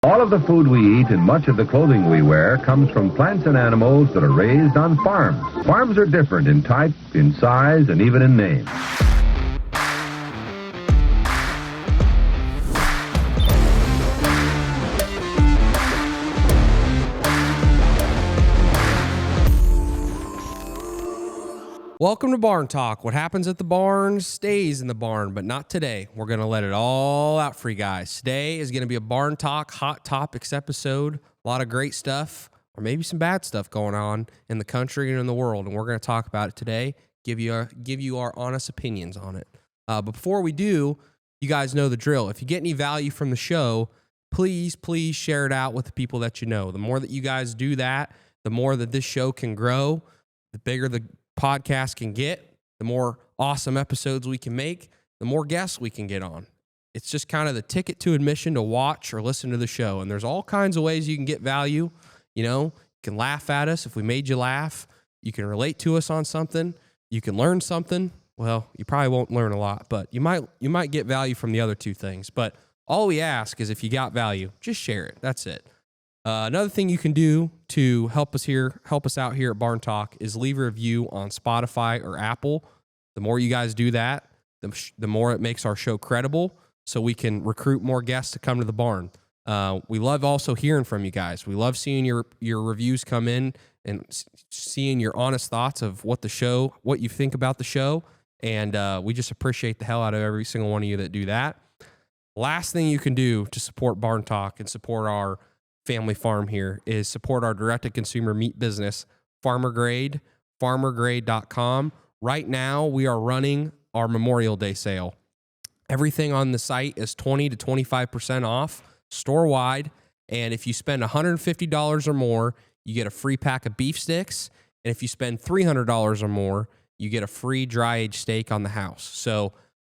All of the food we eat and much of the clothing we wear comes from plants and animals that are raised on farms. Farms are different in type, in size, and even in name. Welcome to Barn Talk. What happens at the barn stays in the barn, but not today. We're going to let it all out for you guys. Today is going to be a Barn Talk Hot Topics episode. A lot of great stuff, or maybe some bad stuff going on in the country and in the world, and we're going to talk about it today, give you our honest opinions on it. But before we do, you guys know the drill. If you get any value from the show, please share it out with the people that you know. The more that you guys do that, the more that this show can grow, the bigger the podcast can get, the more awesome episodes we can make, the more guests we can get on. It's just kind of the ticket to admission to watch or listen to the show. And there's all kinds of ways you can get value. You know, you can laugh at us if we made you laugh. You can relate to us on something. You can learn something. Well, you probably won't learn a lot, but you might get value from the other two things. But all we ask is if you got value, just share it. That's it. Another thing you can do to help us out here at Barn Talk is leave a review on Spotify or Apple. The more you guys do that, the more it makes our show credible, so we can recruit more guests to come to the barn. We love also hearing from you guys. We love seeing your reviews come in and seeing your honest thoughts of what you think about the show, and we just appreciate the hell out of every single one of you that do that. Last thing you can do to support Barn Talk and support our family farm here is support our direct-to-consumer meat business, Farmer Grade, farmergrade.com. Right now, we are running our Memorial Day sale. Everything on the site is 20 to 25% off, store-wide, and if you spend $150 or more, you get a free pack of beef sticks, and if you spend $300 or more, you get a free dry-aged steak on the house. So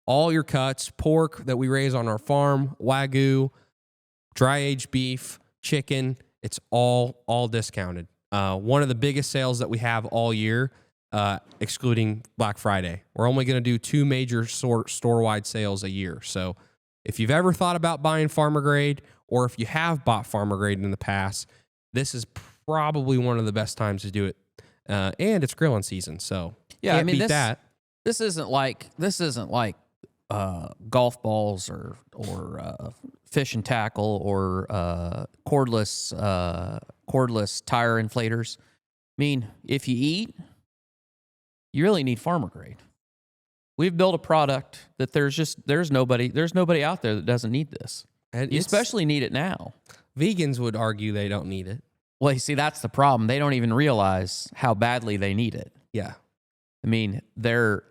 all your cuts, pork that we raise on our farm, Wagyu, dry-aged beef, chicken, it's all discounted. One of the biggest sales that we have all year, excluding Black Friday. We're only going to do two major store-wide sales a year. So if you've ever thought about buying Farmer Grade, or if you have bought Farmer Grade in the past, this is probably one of the best times to do it. And it's grilling season, so yeah, can't beat that. This isn't like golf balls or fish and tackle or cordless tire inflators. I mean, if you eat, you really need Farmer Grade. We've built a product that there's nobody out there that doesn't need this. And you especially need it now. Vegans would argue they don't need it. Well, you see, that's the problem. They don't even realize how badly they need it. Yeah. I mean, their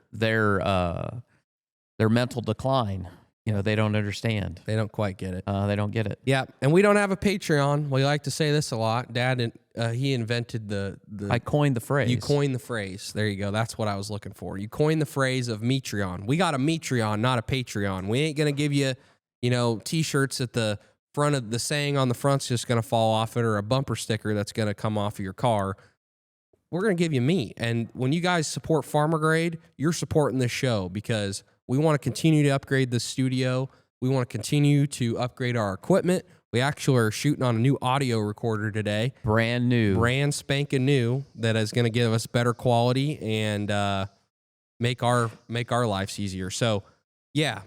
mental decline, they don't understand. They don't quite get it. They don't get it. Yeah, and we don't have a Patreon. We like to say this a lot. Dad, he invented the... I coined the phrase. You coined the phrase. There you go. That's what I was looking for. You coined the phrase of Metreon. We got a Metreon, not a Patreon. We ain't going to give you, T-shirts at the front of the saying on the front's just going to fall off it, or a bumper sticker that's going to come off of your car. We're going to give you meat. And when you guys support Farmer Grade, you're supporting this show, because we want to continue to upgrade the studio. We want to continue to upgrade our equipment. We actually are shooting on a new audio recorder today. Brand spanking new, that is going to give us better quality and make our lives easier. So, yeah.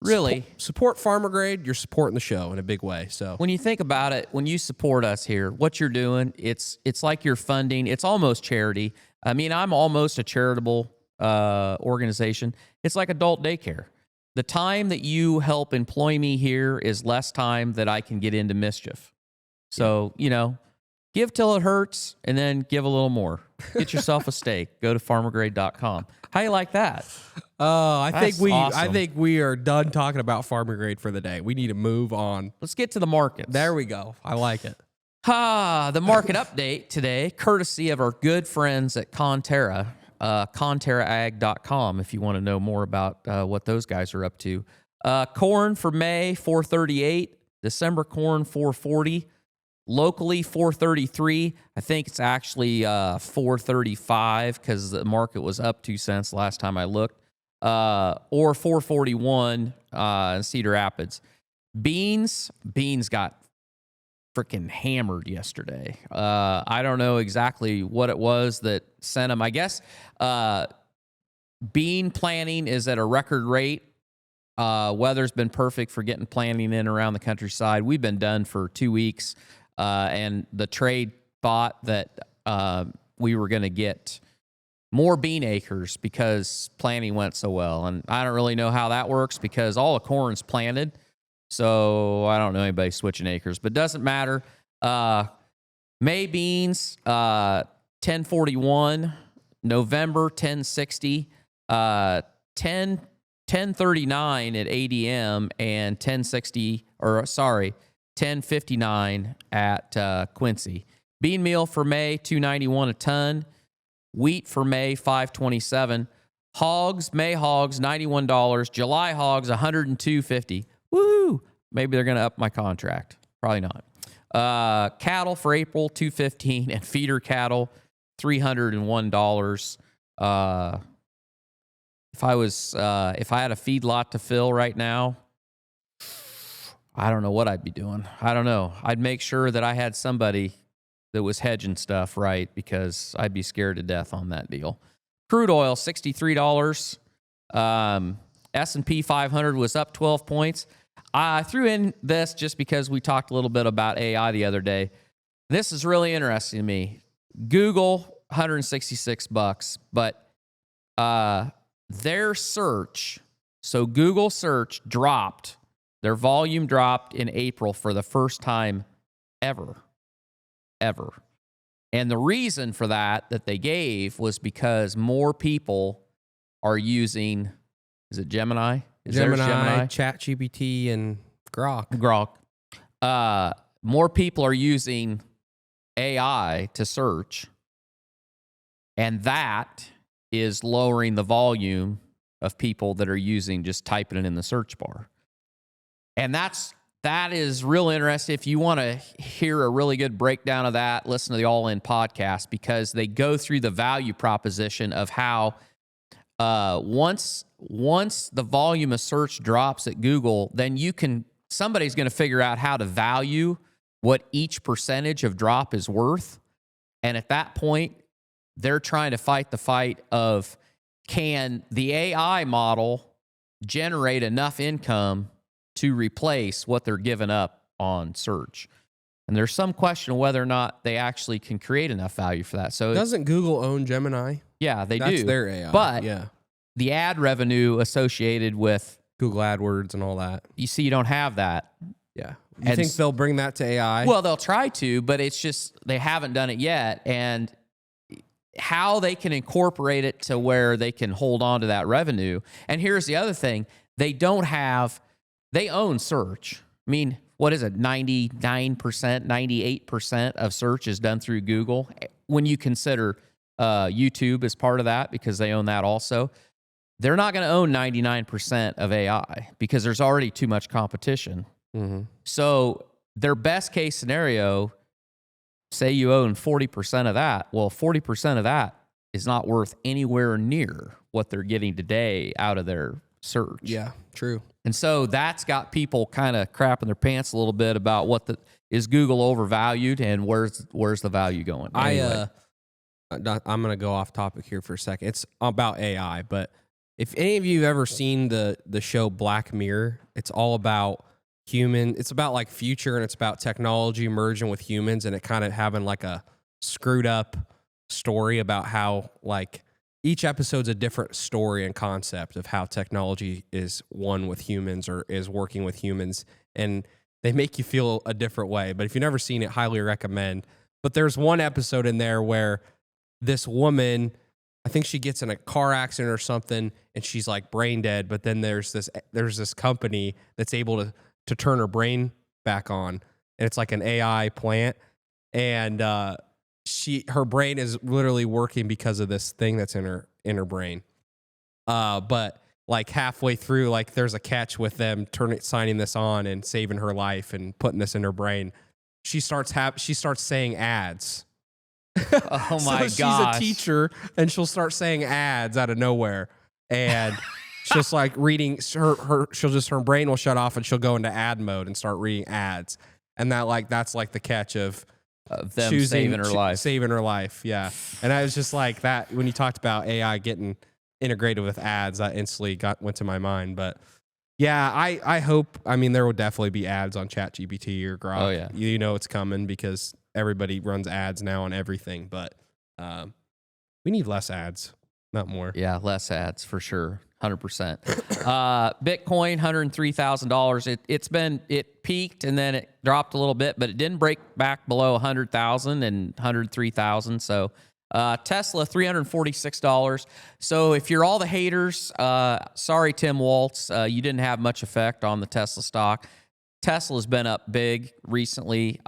Really, support Farmer Grade. You're supporting the show in a big way. So when you think about it, when you support us here, what you're doing, it's like you're funding. It's almost charity. I mean, I'm almost a charitable organization. It's like adult daycare. The time that you help employ me here is less time that I can get into mischief. So, give till it hurts, and then give a little more. Get yourself a steak. Go to farmergrade.com. How you like that? I think we are done talking about Farmer Grade for the day. We need to move on. Let's get to the markets. There we go. I like it. The market update today, courtesy of our good friends at Conterra, ConterraAg.com, if you want to know more about what those guys are up to. Corn for May, 438. December corn, 440. Locally, 433. I think it's actually 435 because the market was up 2 cents last time I looked. Or 441 in Cedar Rapids. Beans got freaking hammered yesterday. I don't know exactly what it was that sent them. I guess bean planting is at a record rate. Weather's been perfect for getting planting in around the countryside. We've been done for 2 weeks, and the trade thought that we were going to get more bean acres because planting went so well. And I don't really know how that works because all the corn's planted. So I don't know anybody switching acres, but it doesn't matter. May beans, 1041, November 1060, 1039 at ADM, and 1059 at Quincy. Bean meal for May, $291 a ton. Wheat for May, $527. Hogs, May hogs, $91. July hogs, $102.50. Woo! Maybe they're going to up my contract. Probably not. Cattle for April, $215, and feeder cattle, $301. If I had a feed lot to fill right now, I don't know what I'd be doing. I don't know. I'd make sure that I had somebody that was hedging stuff right because I'd be scared to death on that deal. Crude oil, $63. S&P 500 was up 12 points. I threw in this just because we talked a little bit about AI the other day. This is really interesting to me. Google, $166, but their search, so Google search dropped, their volume dropped in April for the first time ever. And the reason for that they gave was because more people are using, is it Gemini? Gemini, ChatGPT, and Grok. More people are using AI to search, and that is lowering the volume of people that are using just typing it in the search bar. And that is real interesting. If you want to hear a really good breakdown of that, listen to the All In podcast because they go through the value proposition of how once the volume of search drops at Google, then somebody's going to figure out how to value what each percentage of drop is worth. And at that point, they're trying to fight the fight of, can the AI model generate enough income to replace what they're giving up on search? And there's some question of whether or not they actually can create enough value for that. So doesn't Google own Gemini? Yeah, they do. That's their AI. But yeah, the ad revenue associated with Google AdWords and all that. You see, you don't have that. Yeah. You think they'll bring that to AI? Well, they'll try to, but it's just they haven't done it yet. And how they can incorporate it to where they can hold on to that revenue. And here's the other thing. They own search. I mean, what is it? 99%, 98% of search is done through Google. When you consider YouTube as part of that, because they own that also, they're not going to own 99% of AI because there's already too much competition. Mm-hmm. So their best case scenario, say you own 40% of that. Well, 40% of that is not worth anywhere near what they're getting today out of their search. Yeah, true. And so that's got people kind of crapping their pants a little bit about is Google overvalued and where's the value going? Anyway. I'm going to go off topic here for a second. It's about AI, but if any of you have ever seen the show Black Mirror, it's all about it's about like future, and it's about technology merging with humans, and it kind of having like a screwed up story about how like each episode's a different story and concept of how technology is one with humans or is working with humans, and they make you feel a different way. But if you've never seen it, highly recommend. But there's one episode in there where this woman, I think she gets in a car accident or something, and she's like brain dead. But then there's this company that's able to turn her brain back on, and it's like an AI plant, and her brain is literally working because of this thing that's in her brain. But like halfway through, like there's a catch with them signing this on and saving her life and putting this in her brain. She starts saying ads. Oh my gosh. She's a teacher, and she'll start saying ads out of nowhere, and she'll like reading her brain will shut off, and she'll go into ad mode and start reading ads. And that's like the catch of them saving her life. Saving her life, yeah. And I was just like that when you talked about AI getting integrated with ads, that instantly went to my mind. But yeah, I hope. I mean, there will definitely be ads on ChatGPT or Grok. Oh yeah, you know it's coming because everybody runs ads now on everything. But we need less ads, not more. Yeah, less ads for sure. 100%. Bitcoin, $103,000. It peaked and then it dropped a little bit, but it didn't break back below 100,000 and 103,000. So Tesla, $346. So if you're all the haters, sorry, Tim Waltz, you didn't have much effect on the Tesla stock. Tesla's been up big recently.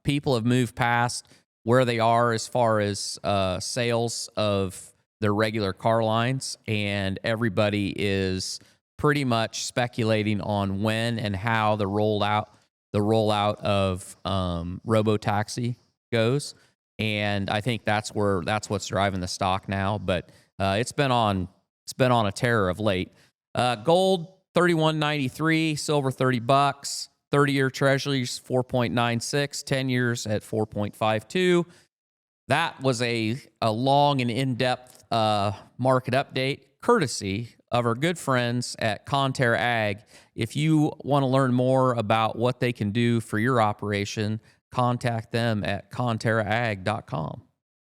People have moved past where they are as far as sales of their regular car lines, and everybody is pretty much speculating on when and how the rollout of robotaxi goes. And I think that's what's driving the stock now. But it's been on a tear of late. Gold $31.93, silver $30, 30-year treasuries 4.96, 10 years at 4.52. That was a long and in-depth market update, courtesy of our good friends at Conterra Ag. If you want to learn more about what they can do for your operation, contact them at conterraag.com.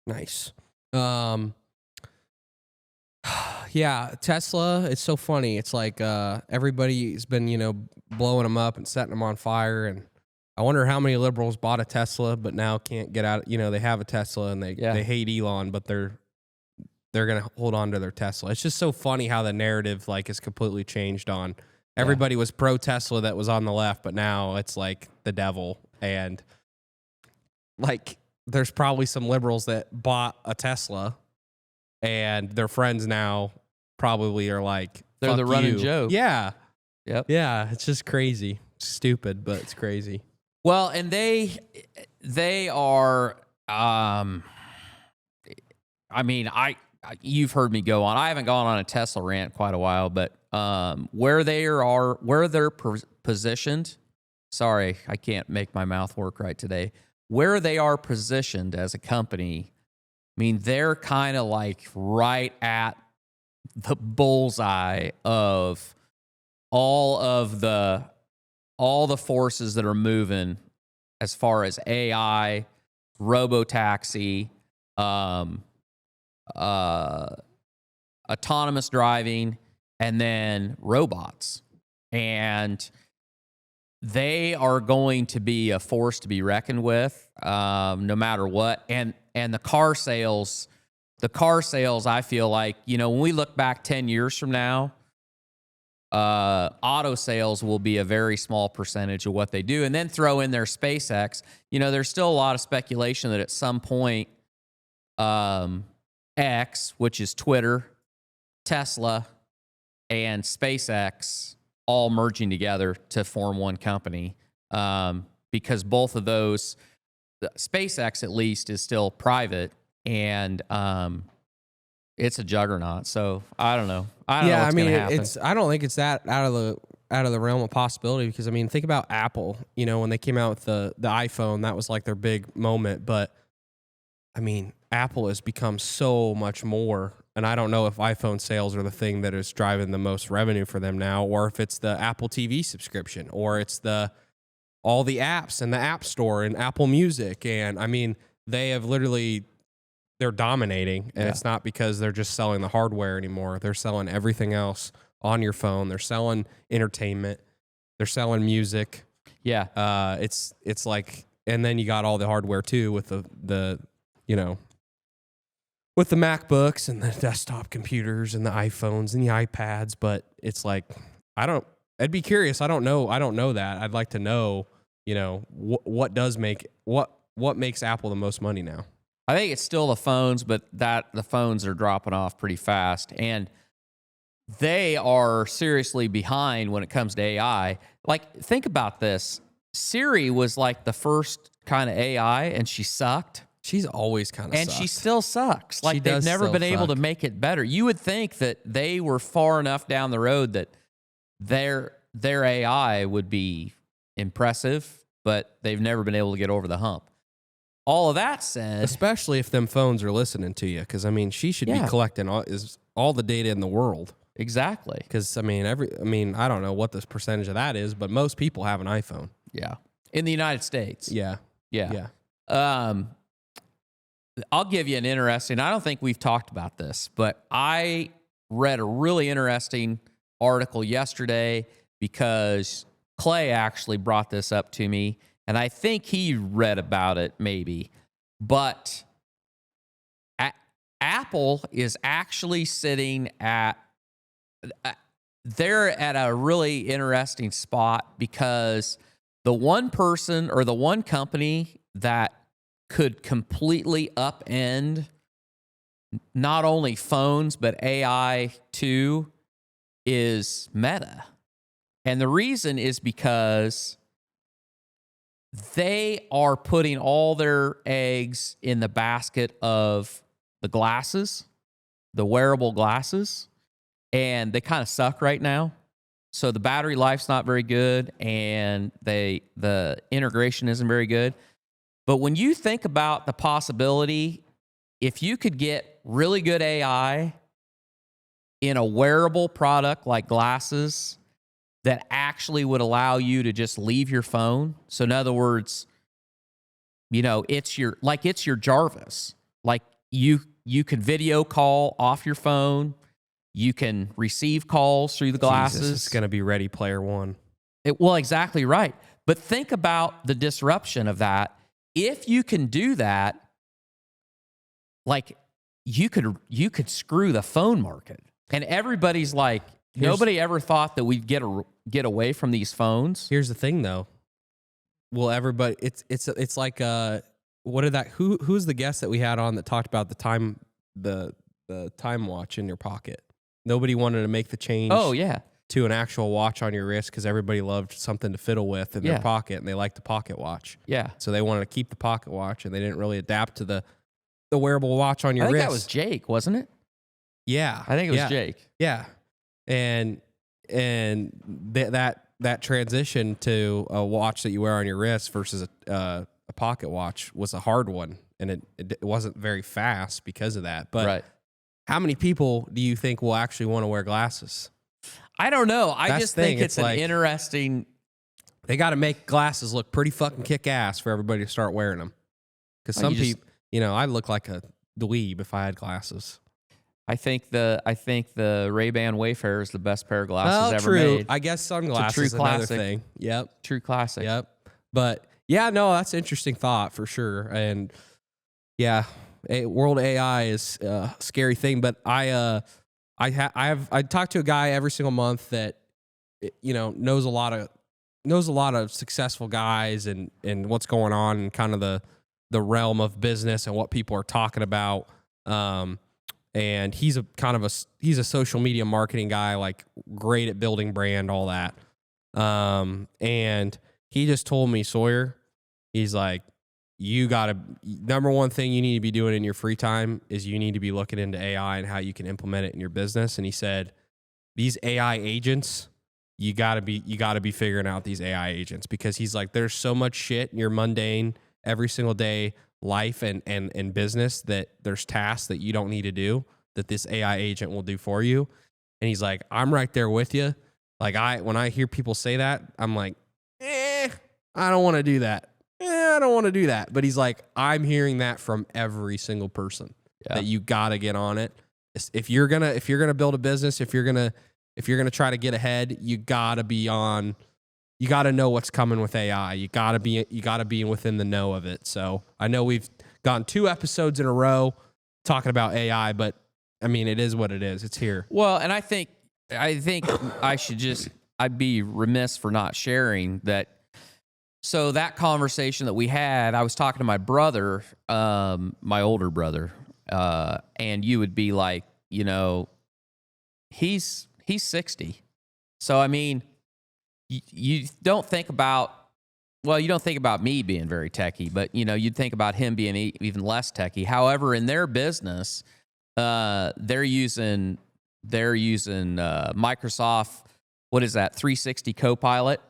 Nice. Yeah, Tesla, it's so funny. It's like everybody's been, blowing them up and setting them on fire. And I wonder how many liberals bought a Tesla but now can't get out. They have a Tesla and they hate Elon, but they're going to hold on to their Tesla. It's just so funny how the narrative is completely changed on. Everybody was pro Tesla that was on the left, but now it's like the devil. And there's probably some liberals that bought a Tesla and their friends now probably are like, they're the running joke. Yeah. Yep. Yeah. It's just crazy. Stupid, but it's crazy. Well, and they are, you've heard me go on. I haven't gone on a Tesla rant quite a while, but where they're positioned. Sorry, I can't make my mouth work right today. Where they are positioned as a company, they're kind of right at the bullseye of all the forces that are moving as far as AI, robotaxi, autonomous driving, and then robots. And they are going to be a force to be reckoned with, no matter what. And the car sales, I feel like, when we look back 10 years from now, auto sales will be a very small percentage of what they do. And then throw in their SpaceX. There's still a lot of speculation that at some point, X, which is Twitter, Tesla, and SpaceX all merging together to form one company, because both of those, SpaceX at least, is still private, and it's a juggernaut. So I don't know. I don't know what's gonna happen. I don't think it's that out of the realm of possibility, because think about Apple. When they came out with the iPhone, that was their big moment. But Apple has become so much more. And I don't know if iPhone sales are the thing that is driving the most revenue for them now, or if it's the Apple TV subscription, or it's all the apps and the App Store and Apple Music. And they have they're dominating. And it's not because they're just selling the hardware anymore. They're selling everything else on your phone. They're selling entertainment. They're selling music. Yeah. It's like, and then you got all the hardware too with with the MacBooks and the desktop computers and the iPhones and the iPads. But it's I'd be curious. I don't know that. I'd like to know, what makes Apple the most money now? I think it's still the phones, but the phones are dropping off pretty fast. And they are seriously behind when it comes to AI. Think about this. Siri was the first kind of AI, and she sucked. She's always kind of and sucked. She still sucks. They've never been able to make it better. You would think that they were far enough down the road that their AI would be impressive but they've never been able to get over the hump. All of that said, especially if them phones are listening to you, because I mean, she should be collecting all the data in the world. Exactly. Because I mean, I don't know what this percentage of that is, but most people have an iPhone. Yeah, in the United States. Yeah. I'll give you an interesting. I don't think we've talked about this, but I read a really interesting article yesterday because Clay actually brought this up to me, and I think he read about it maybe. But Apple is actually sitting at they're at a really interesting spot because the one person or the one company that could completely upend not only phones but AI too is Meta. And the reason is because they are putting all their eggs in the basket of the glasses, the wearable glasses, and they kind of suck right now. So the battery life's not very good, and the integration isn't very good. But when you think about the possibility, if you could get really good AI in a wearable product like glasses that actually would allow you to just leave your phone. So in other words, you know, it's your Jarvis. Like you can video call off your phone. You can receive calls through the glasses. Jesus, it's going to be Ready Player One. Well, exactly right. But think about the disruption of that. If you can do that, like you could screw the phone market. And everybody's like, nobody ever thought that we'd get away from these phones. Here's the thing, though. Well, everybody, it's like who's the guest that we had on that talked about the time watch in your pocket? Nobody wanted to make the change. Oh yeah. To an actual watch on your wrist because everybody loved something to fiddle with in their pocket, and they liked the pocket watch. Yeah. So they wanted to keep the pocket watch, and they didn't really adapt to the wearable watch on your wrist. I think that was Jake, wasn't it? Yeah. I think it was Jake. Yeah. And that transition to a watch that you wear on your wrist versus a pocket watch was a hard one, and it wasn't very fast because of that. But how many people do you think will actually want to wear glasses? I don't know. I just think it's an interesting. They got to make glasses look pretty fucking kick ass for everybody to start wearing them. Because some people, I look like a dweeb if I had glasses. I think the Ray-Ban Wayfarer is the best pair of glasses ever made. I guess sunglasses is another thing. Yep. True classic. Yep. But yeah, no, that's an interesting thought for sure. And yeah, world AI is a scary thing. But I talk to a guy every single month that knows a lot of successful guys and what's going on in kind of the realm of business and what people are talking about. And he's a social media marketing guy, like great at building brand, all that. And he just told me, Sawyer, he's like, number one thing you need to be doing in your free time is you need to be looking into AI and how you can implement it in your business. And he said, these AI agents, you gotta be figuring out these AI agents, because he's like, there's so much shit in your mundane every single day life and business that there's tasks that you don't need to do that this AI agent will do for you. And he's like, I'm right there with you. Like when I hear people say that, I'm like, I don't want to do that. I don't want to do that. But he's like, I'm hearing that from every single person that you got to get on it. If you're going to build a business, if you're going to try to get ahead, you got to know what's coming with AI. You got to be within the know of it. So I know we've gotten 2 episodes in a row talking about AI, but I mean, it is what it is. It's here. Well, and I think I'd be remiss for not sharing that. So that conversation that we had, I was talking to my brother, my older brother, and you would be like, he's 60. So, I mean, you don't think about me being very techie, but, you'd think about him being even less techie. However, in their business, they're using Microsoft, what is that, 360 Copilot?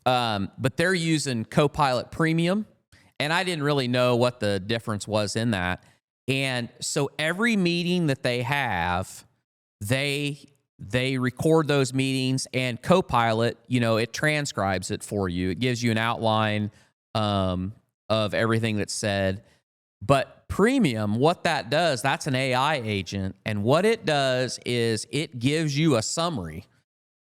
But they're using Copilot Premium, and I didn't really know what the difference was in that. And so every meeting that they have, they record those meetings, and Copilot, it transcribes it for you. It gives you an outline of everything that's said. But Premium, what that does, that's an AI agent, and what it does is it gives you a summary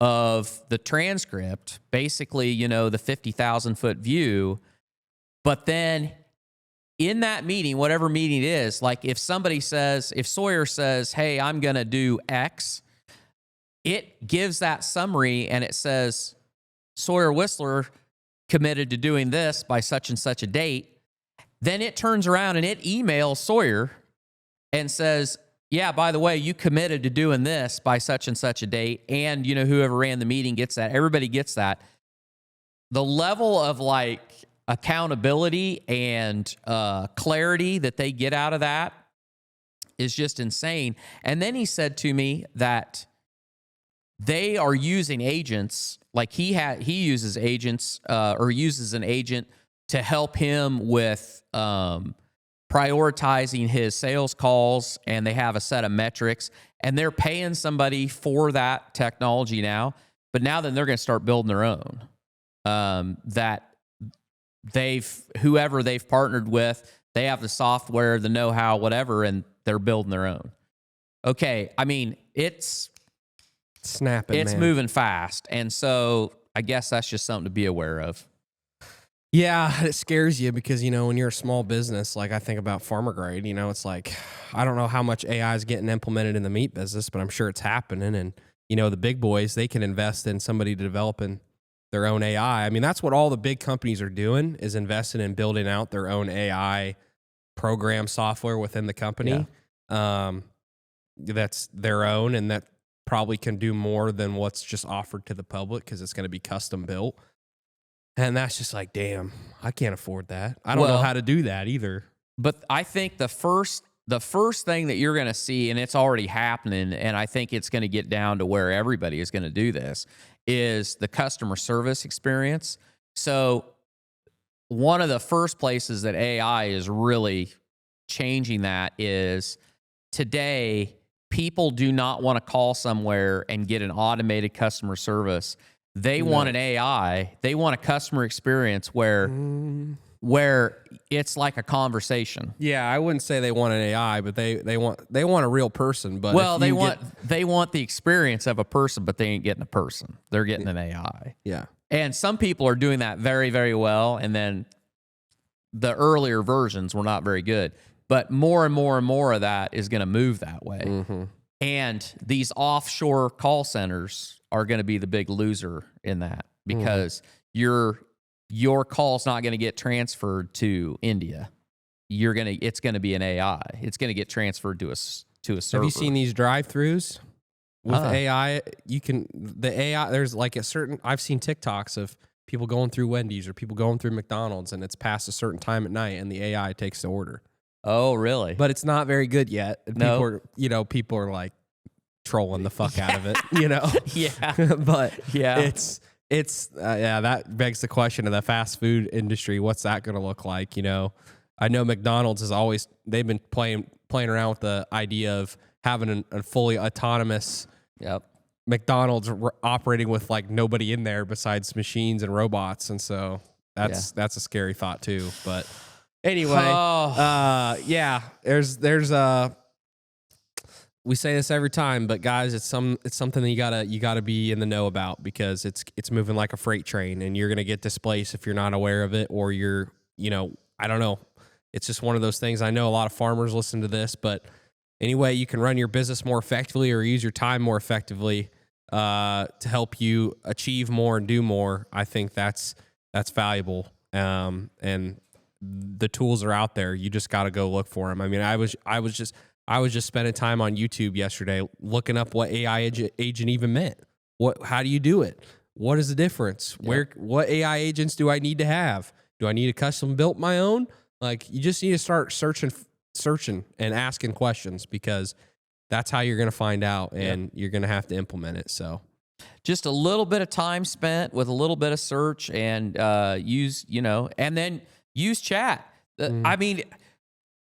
of the transcript, basically, the 50,000-foot view. But then in that meeting, whatever meeting it is, like if Sawyer says, hey, I'm going to do X, it gives that summary and it says, Sawyer Whistler committed to doing this by such and such a date. Then it turns around and it emails Sawyer and says, yeah, by the way, you committed to doing this by such and such a date. And, whoever ran the meeting gets that. Everybody gets that. The level of accountability and clarity that they get out of that is just insane. And then he said to me that they are using agents, like he uses agents or uses an agent to help him with prioritizing his sales calls, and they have a set of metrics, and they're paying somebody for that technology now. But now then they're going to start building their own. That whoever they've partnered with, they have the software, the know-how, whatever, and they're building their own. Okay, I mean, it's moving fast, and so I guess that's just something to be aware of. Yeah, it scares you because, when you're a small business, like I think about farmer grade, it's like, I don't know how much AI is getting implemented in the meat business, but I'm sure it's happening. And, the big boys, they can invest in somebody developing their own AI. I mean, that's what all the big companies are doing, is investing in building out their own AI program software within the company. Yeah. That's their own, and that probably can do more than what's just offered to the public because it's going to be custom built. And that's just like, damn, I can't afford that. I don't know how to do that either. But I think the first thing that you're going to see, and it's already happening, and I think it's going to get down to where everybody is going to do this, is the customer service experience. So one of the first places that AI is really changing that is today, people do not want to call somewhere and get an automated customer service. They want an AI. They want a customer experience where it's like a conversation. Yeah, I wouldn't say they want an AI, but they want a real person. But they want the experience of a person, but they ain't getting a person. They're getting an AI. Yeah, and some people are doing that very, very well. And then the earlier versions were not very good. But more and more and more of that is going to move that way. Mm-hmm. And these offshore call centers are going to be the big loser in that because your call's not going to get transferred to India. It's going to be an AI. It's going to get transferred to a server. Have you seen these drive-throughs with AI? There's like I've seen TikToks of people going through Wendy's or people going through McDonald's, and it's past a certain time at night and the AI takes the order. Oh, really? But it's not very good yet. No. People are like trolling the fuck out of it, Yeah. But yeah, that begs the question of the fast food industry. What's that going to look like? I know McDonald's they've been playing around with the idea of having a fully autonomous McDonald's operating with like nobody in there besides machines and robots. And so that's a scary thought too. But anyway, there's we say this every time, but guys, it's something that you gotta be in the know about because it's moving like a freight train, and you're gonna get displaced if you're not aware of it, or you're I don't know. It's just one of those things. I know a lot of farmers listen to this, but anyway, you can run your business more effectively or use your time more effectively to help you achieve more and do more. I think that's valuable, and the tools are out there. You just got to go look for them. I mean, I was just spending time on YouTube yesterday looking up what AI agent even meant. How do you do it? What is the difference? What AI agents do I need to have? Do I need a custom built my own? Like, you just need to start searching and asking questions, because that's how you're going to find out, and you're going to have to implement it. So Just a little bit of time spent with a little bit of search and use, and then use chat. I mean,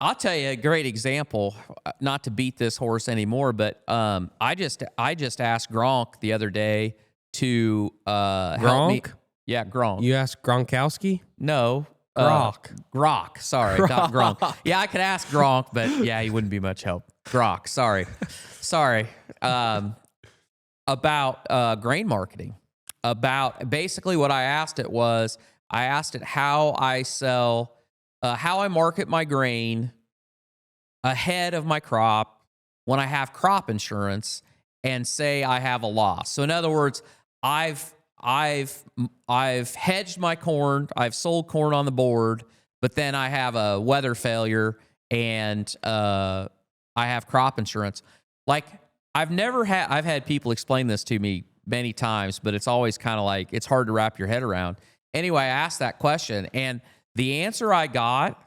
I'll tell you a great example, not to beat this horse anymore, but I just asked Gronk the other day to help me. Yeah, Gronk. You asked Gronkowski? No. Grok. Sorry, not Gronk. Yeah, I could ask Gronk, but yeah, he wouldn't be much help. Grok. Sorry. About grain marketing. About basically what I asked it was, I asked it how I market my grain ahead of my crop when I have crop insurance and say I have a loss. So in other words, I've hedged my corn, I've sold corn on the board, but then I have a weather failure and I have crop insurance. Like I've had people explain this to me many times, but it's always kind of like it's hard to wrap your head around. Anyway, I asked that question and the answer I got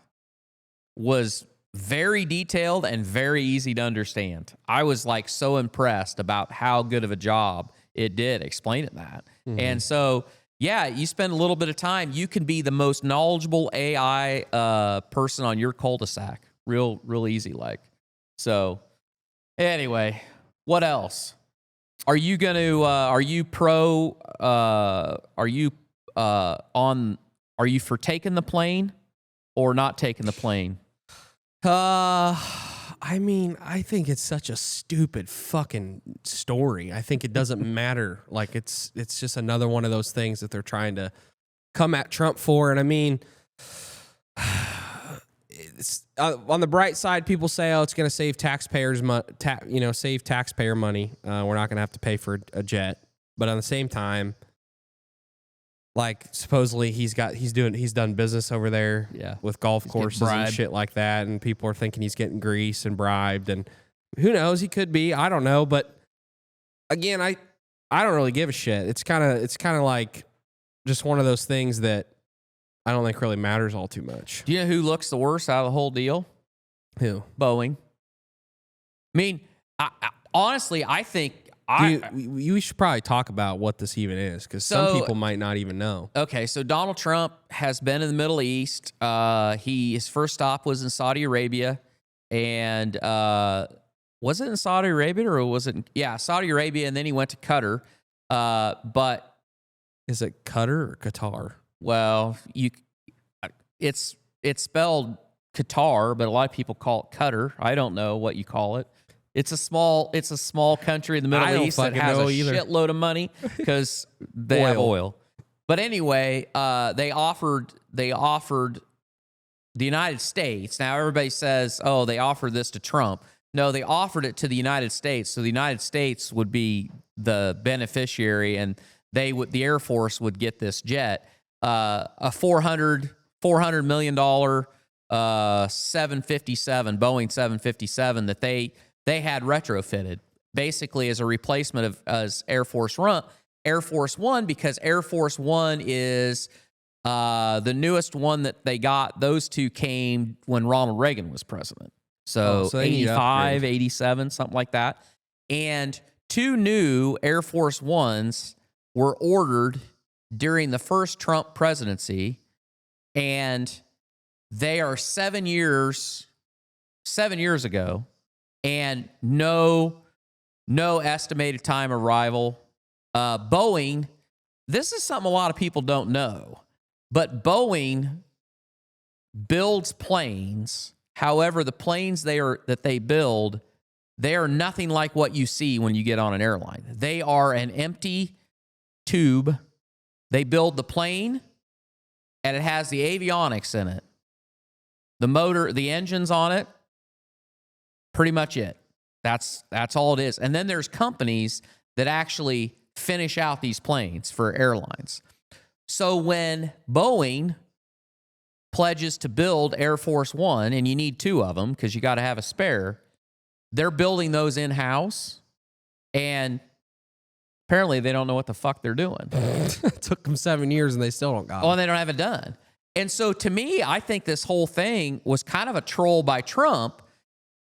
was very detailed and very easy to understand. I was like so impressed about how good of a job it did explaining that. Mm-hmm. And so, yeah, you spend a little bit of time, you can be the most knowledgeable AI person on your cul-de-sac. Real easy like. So, anyway, what else? Are you going to are you for taking the plane or not taking the plane? I mean, I think it's such a stupid fucking story. I think it doesn't matter. Like it's just another one of those things that they're trying to come at Trump for. And I mean, it's, on the bright side, people say, "Oh, it's going to save taxpayers, save taxpayer money. We're not going to have to pay for a jet." But on the same time, like supposedly he's done business over there with golf courses and shit like that, and people are thinking he's getting grease and bribed, and who knows, he could be, I don't know, but again, I don't really give a shit. It's kind of like just one of those things that I don't think really matters all too much. Do you know who looks the worst out of the whole deal? Who? Boeing. I mean, honestly, I think we should probably talk about what this even is, because some people might not even know. Okay, so Donald Trump has been in the Middle East. His first stop was in Saudi Arabia, and was it in Saudi Arabia or was it? Saudi Arabia, and then he went to Qatar. But is it Qatar or Qatar? Well, it's spelled Qatar, but a lot of people call it Qatar. I don't know what you call it. It's a small country in the Middle East that has a shitload of money because they have oil. But anyway, they offered the United States. Now everybody says, "Oh, they offered this to Trump." No, they offered it to the United States. So the United States would be the beneficiary, and the Air Force would get this jet, a $400 million 757 Boeing 757 that they had retrofitted basically as a replacement as Air Force One, because Air Force One is the newest one that they got. Those two came when Ronald Reagan was president. So 85, 87, something like that. And two new Air Force Ones were ordered during the first Trump presidency, and they are 7 years ago. And no estimated time arrival. Boeing, this is something a lot of people don't know, but Boeing builds planes. However, the planes that they build, they are nothing like what you see when you get on an airline. They are an empty tube. They build the plane, and it has the avionics in it. The motor, the engines on it, pretty much it. That's all it is. And then there's companies that actually finish out these planes for airlines. So when Boeing pledges to build Air Force One, and you need two of them because you got to have a spare, they're building those in-house, and apparently they don't know what the fuck they're doing. It took them 7 years and they still don't got it. Oh, and they don't have it done. And so to me, I think this whole thing was kind of a troll by Trump,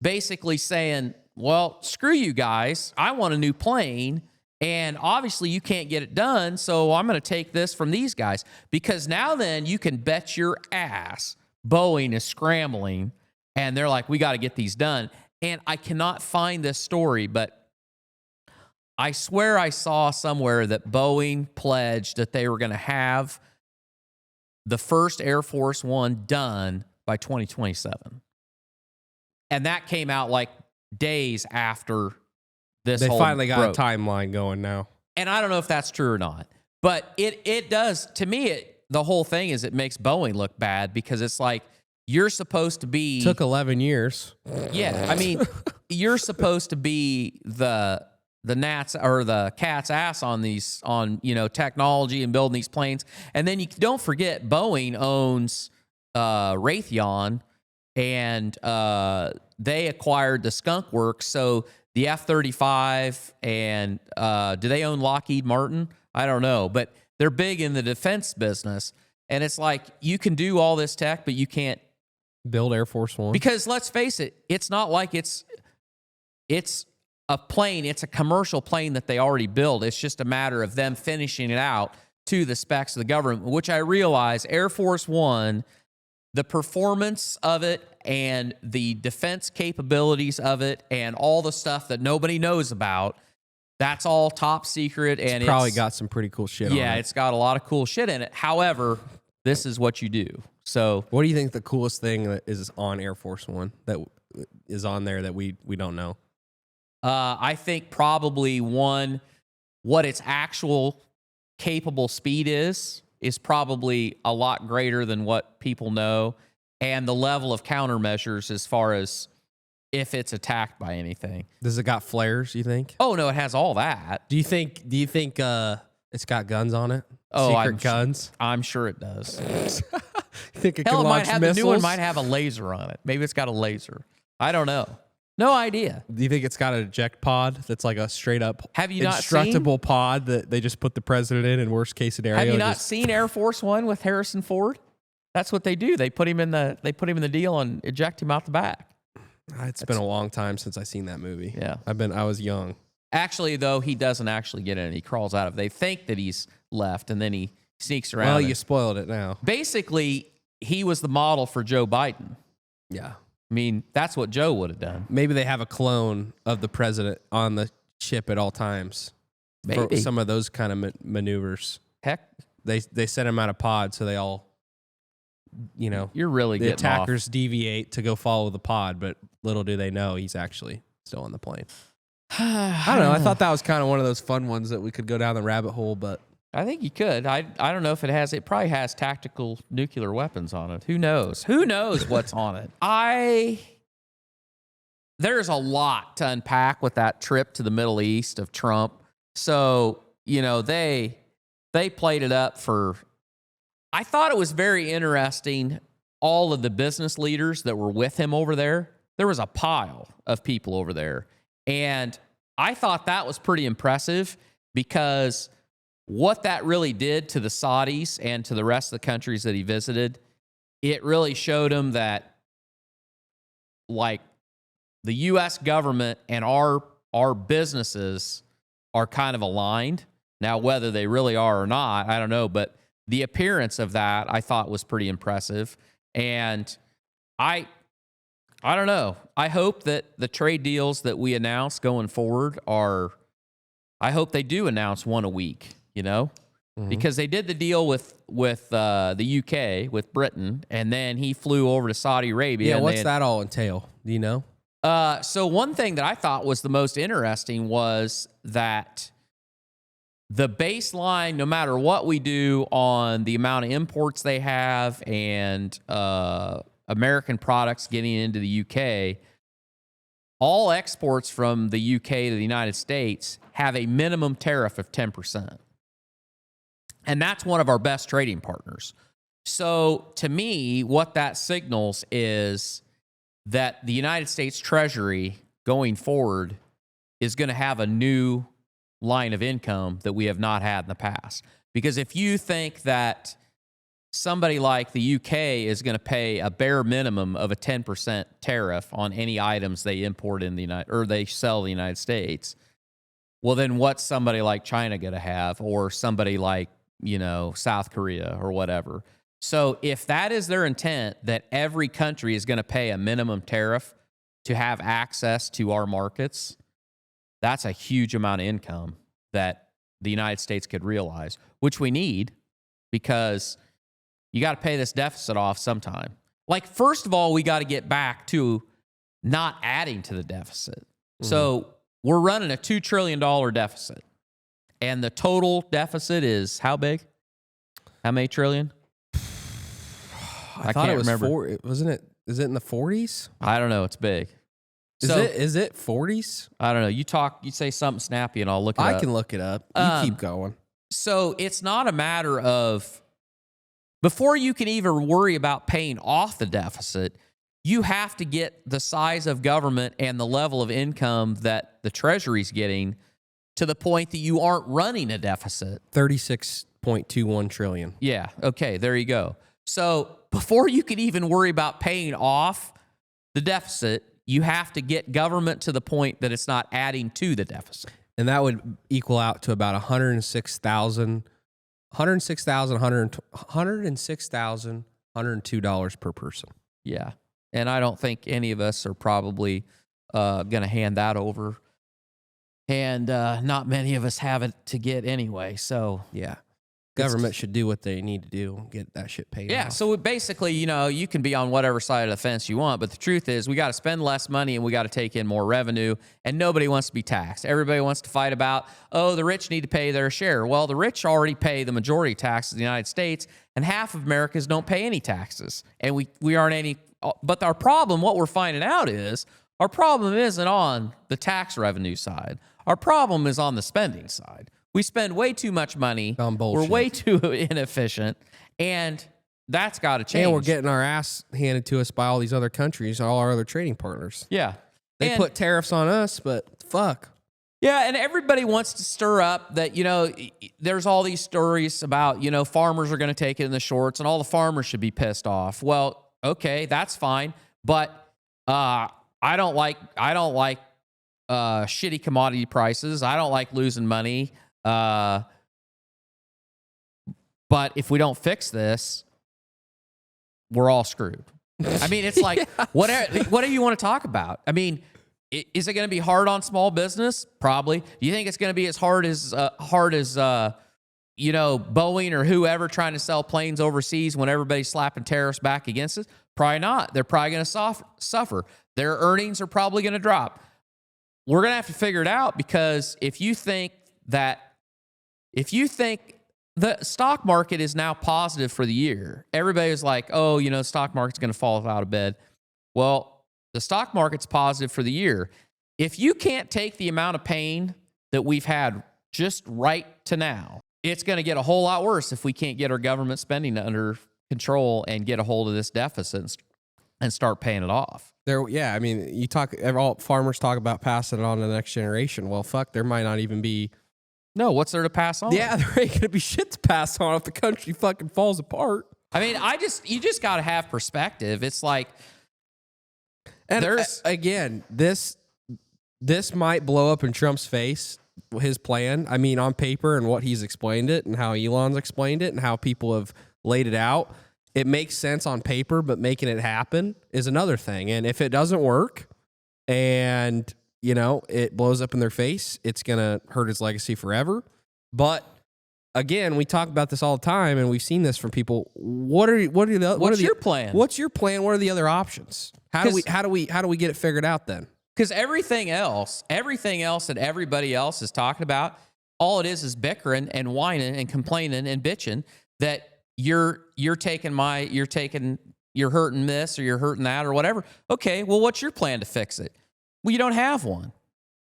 basically saying, well, screw you guys. I want a new plane. And obviously you can't get it done, so I'm going to take this from these guys. Because now then you can bet your ass Boeing is scrambling, and they're like, we got to get these done. And I cannot find this story, but I swear I saw somewhere that Boeing pledged that they were going to have the first Air Force One done by 2027. And that came out like days after this They whole finally got broke. a timeline going now. And I don't know if that's true or not. But it does, to me, the whole thing is it makes Boeing look bad because it's like you're supposed to be... Took 11 years. Yeah, I mean, you're supposed to be the gnats or the cat's ass on these, technology and building these planes. And then you don't forget Boeing owns Raytheon, and they acquired the Skunk Works. So the F-35 and do they own Lockheed Martin? I don't know, but they're big in the defense business. And it's like you can do all this tech, but you can't build Air Force One. Because let's face it, it's not like it's a plane, it's a commercial plane that they already built. It's just a matter of them finishing it out to the specs of the government, which I realize Air Force One, the performance of it and the defense capabilities of it and all the stuff that nobody knows about, that's all top secret. And it's probably got some pretty cool shit on it. Yeah, it's got a lot of cool shit in it. However, this is what you do. So what do you think the coolest thing that is on Air Force One that is on there that we don't know? I think probably one, what its actual capable speed is probably a lot greater than what people know, and the level of countermeasures as far as if it's attacked by anything. Does it got flares, you think? Oh no, it has all that. Do you think it's got guns on it? Oh, Secret guns? I'm sure it does. You think it Hell, can it launch might have missiles? the new one might have a laser on it. Maybe it's got a laser. I don't know. No idea. Do you think it's got an eject pod that's like a straight up Have you not instructable pod that they just put the president in worst case scenario? Have you not seen Air Force One with Harrison Ford? That's what they do. They put him in the deal and eject him out the back. It's been a long time since I seen that movie. Yeah. I was young. Actually, though, he doesn't actually get in. He crawls out of it. They think that he's left, and then he sneaks around. Well, you spoiled it now. Basically, he was the model for Joe Biden. Yeah. I mean, that's what Joe would have done. Maybe they have a clone of the president on the ship at all times. Maybe. For some of those kind of maneuvers. Heck, They sent him out of pod so they all, you're really the getting off. attackers deviate to go follow the pod, but little do they know he's actually still on the plane. I don't know. I thought that was kind of one of those fun ones that we could go down the rabbit hole, but I think you could. I don't know if it has. It probably has tactical nuclear weapons on it. Who knows? Who knows what's on it? There's a lot to unpack with that trip to the Middle East of Trump. So, they played it up for. I thought it was very interesting. All of the business leaders that were with him over there. There was a pile of people over there. And I thought that was pretty impressive because what that really did to the Saudis and to the rest of the countries that he visited, it really showed him that, like, the U.S. government and our businesses are kind of aligned. Now, whether they really are or not, I don't know. But the appearance of that, I thought, was pretty impressive. And I don't know. I hope that the trade deals that we announce going forward I hope they do announce one a week, because they did the deal with the UK, with Britain, and then he flew over to Saudi Arabia. yeah, what's that all entail? Do you know? So one thing that I thought was the most interesting was that the baseline, no matter what we do on the amount of imports they have and American products getting into the UK, all exports from the UK to the United States have a minimum tariff of 10%. And that's one of our best trading partners. So to me, what that signals is that the United States Treasury going forward is going to have a new line of income that we have not had in the past. Because if you think that somebody like the UK is going to pay a bare minimum of a 10% tariff on any items they import in the they sell in the United States, Well, then what's somebody like China going to have, or somebody like, South Korea or whatever? So if that is their intent, that every country is going to pay a minimum tariff to have access to our markets, that's a huge amount of income that the United States could realize, which we need, because you got to pay this deficit off sometime. Like, first of all, we got to get back to not adding to the deficit. So we're running a $2 trillion deficit, and the total deficit is how big? How many trillion? I thought it was remember. Wasn't it? Is it in the 40s? I don't know. It's big. Is it 40s? I don't know. You say something snappy, and I'll look it up. I can look it up. You keep going. So it's not a matter of, before you can even worry about paying off the deficit, you have to get the size of government and the level of income that the Treasury's getting to the point that you aren't running a deficit. 36.21 trillion. Yeah. Okay. There you go. So before you can even worry about paying off the deficit, you have to get government to the point that it's not adding to the deficit. And that would equal out to about $106,102 per person. Yeah. And I don't think any of us are probably going to hand that over. And not many of us have it to get anyway. So, yeah. Government should do what they need to do, get that shit paid off. Yeah, so basically, you can be on whatever side of the fence you want, but the truth is we got to spend less money and we got to take in more revenue, and nobody wants to be taxed. Everybody wants to fight about, the rich need to pay their share. Well, the rich already pay the majority of taxes in the United States, and half of Americans don't pay any taxes, and we aren't any. But our problem, what we're finding out is, our problem isn't on the tax revenue side. Our problem is on the spending side. We spend way too much money. On bullshit. We're way too inefficient, and that's got to change. And we're getting our ass handed to us by all these other countries, all our other trading partners. Yeah. They put tariffs on us, but fuck. Yeah, and everybody wants to stir up that, there's all these stories about, farmers are going to take it in the shorts, and all the farmers should be pissed off. Well, okay, that's fine, but I don't like shitty commodity prices. I don't like losing money. But if we don't fix this, we're all screwed. I mean, it's like, what do you want to talk about? I mean, is it going to be hard on small business? Probably. Do you think it's going to be as hard as Boeing or whoever trying to sell planes overseas when everybody's slapping tariffs back against us? Probably not. They're probably going to suffer. Their earnings are probably going to drop. We're going to have to figure it out, because if you think the stock market is now positive for the year, everybody is like, the stock market's going to fall out of bed. Well, the stock market's positive for the year. If you can't take the amount of pain that we've had just right to now, it's going to get a whole lot worse if we can't get our government spending under control and get a hold of this deficit and start paying it off. Yeah, I mean, all farmers talk about passing it on to the next generation. Well, fuck, there might not even be. No, what's there to pass on? Yeah, there ain't gonna be shit to pass on if the country fucking falls apart. I mean, you just got to have perspective. It's like, and again, this might blow up in Trump's face, his plan. I mean, on paper and what he's explained it, and how Elon's explained it, and how people have laid it out. It makes sense on paper, but making it happen is another thing. And if it doesn't work, and it blows up in their face, it's going to hurt his legacy forever. But again, we talk about this all the time, and we've seen this from people. What's your plan? What's your plan? What are the other options? How do we get it figured out then? Because everything else that everybody else is talking about, all it is bickering and whining and complaining and bitching that you're hurting this or you're hurting that or whatever. Okay, well, what's your plan to fix it? Well, you don't have one.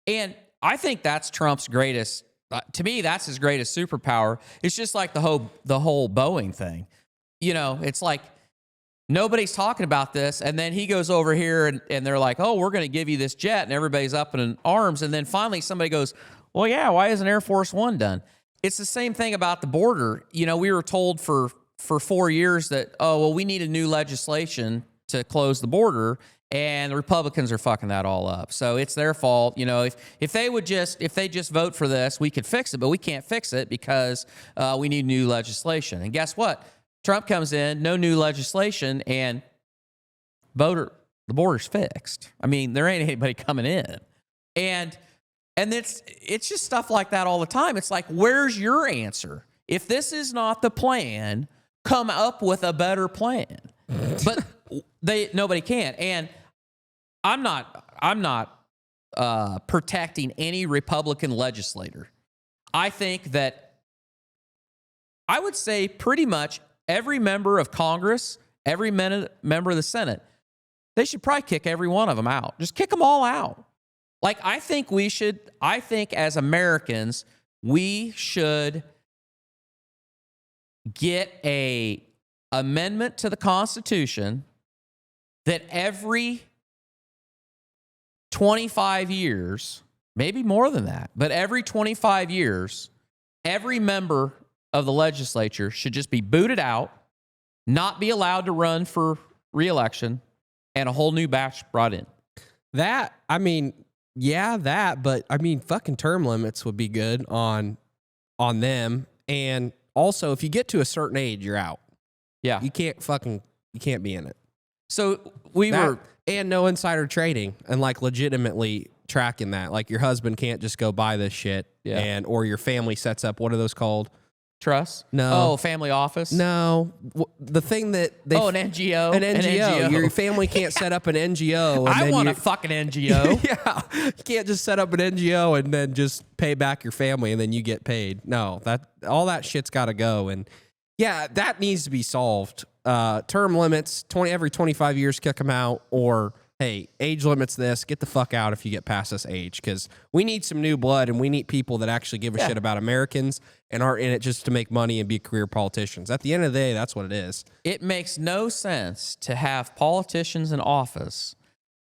And I think that's Trump's greatest, to me, that's his greatest superpower. It's just like the whole Boeing thing. It's like nobody's talking about this, and then he goes over here and they're like, we're going to give you this jet, and everybody's up in arms, and then finally somebody goes, well, yeah, why isn't Air Force One done? It's the same thing about the border. We were told for 4 years that, we need a new legislation to close the border. and the Republicans are fucking that all up. So it's their fault. You know, if they just vote for this, we could fix it, but we can't fix it because we need new legislation. And guess what? Trump comes in, no new legislation, and the border's fixed. I mean, there ain't anybody coming in. And it's just stuff like that all the time. It's like, where's your answer? If this is not the plan, come up with a better plan. But nobody can. And I'm not protecting any Republican legislator. I think that I would say pretty much every member of Congress, every member of the Senate, they should probably kick every one of them out. Just kick them all out. Like, I think as Americans, we should get a amendment to the Constitution that every 25 years, maybe more than that, but every 25 years, every member of the legislature should just be booted out, not be allowed to run for re-election, and a whole new batch brought in. But I mean, fucking term limits would be good on them. And also, if you get to a certain age, you're out. Yeah. You can't be in it. So and no insider trading and like legitimately tracking that. Like your husband can't just go buy this shit or your family sets up, what are those called? Trust? No. Oh, family office? No. The thing that they... an NGO? An NGO. Your family can't set up an NGO. I want a fucking NGO. Yeah. You can't just set up an NGO and then just pay back your family and then you get paid. No, all that shit's got to go. And yeah, that needs to be solved. Term limits, every 25 years, kick them out. Or, hey, age limits this, get the fuck out if you get past this age. Because we need some new blood and we need people that actually give a shit about Americans and aren't in it just to make money and be career politicians. At the end of the day, that's what it is. It makes no sense to have politicians in office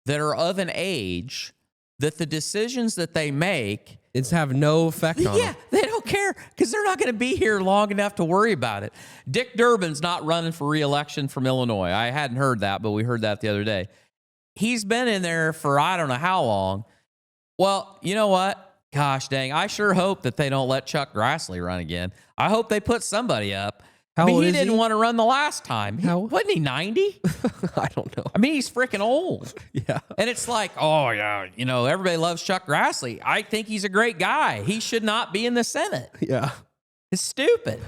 that are of an age that the decisions that they make have no effect on them. Yeah, they don't care because they're not going to be here long enough to worry about it. Dick Durbin's not running for re-election from Illinois. I hadn't heard that, but we heard that the other day. He's been in there for I don't know how long. Well, you know what? Gosh dang, I sure hope that they don't let Chuck Grassley run again. I hope they put somebody up. He didn't want to run the last time. Wasn't he 90? I don't know. I mean, he's freaking old. Yeah. And it's like, oh, yeah, everybody loves Chuck Grassley. I think he's a great guy. He should not be in the Senate. Yeah. It's stupid.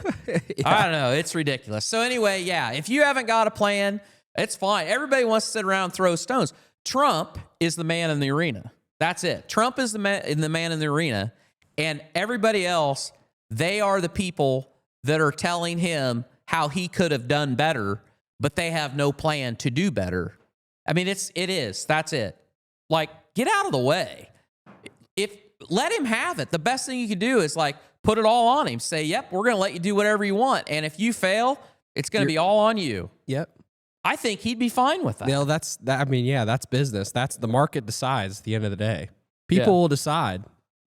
I don't know. It's ridiculous. So anyway, yeah, if you haven't got a plan, it's fine. Everybody wants to sit around and throw stones. Trump is the man in the arena. That's it. Trump is the man in the arena. And everybody else, they are the people that are telling him how he could have done better, but they have no plan to do better. I mean, it is. That's it. Like, get out of the way. Let him have it. The best thing you can do is like put it all on him. Say, yep, we're going to let you do whatever you want. And if you fail, it's going to be all on you. Yep. I think he'd be fine with that. No, that's business. That's the market decides at the end of the day. People will decide.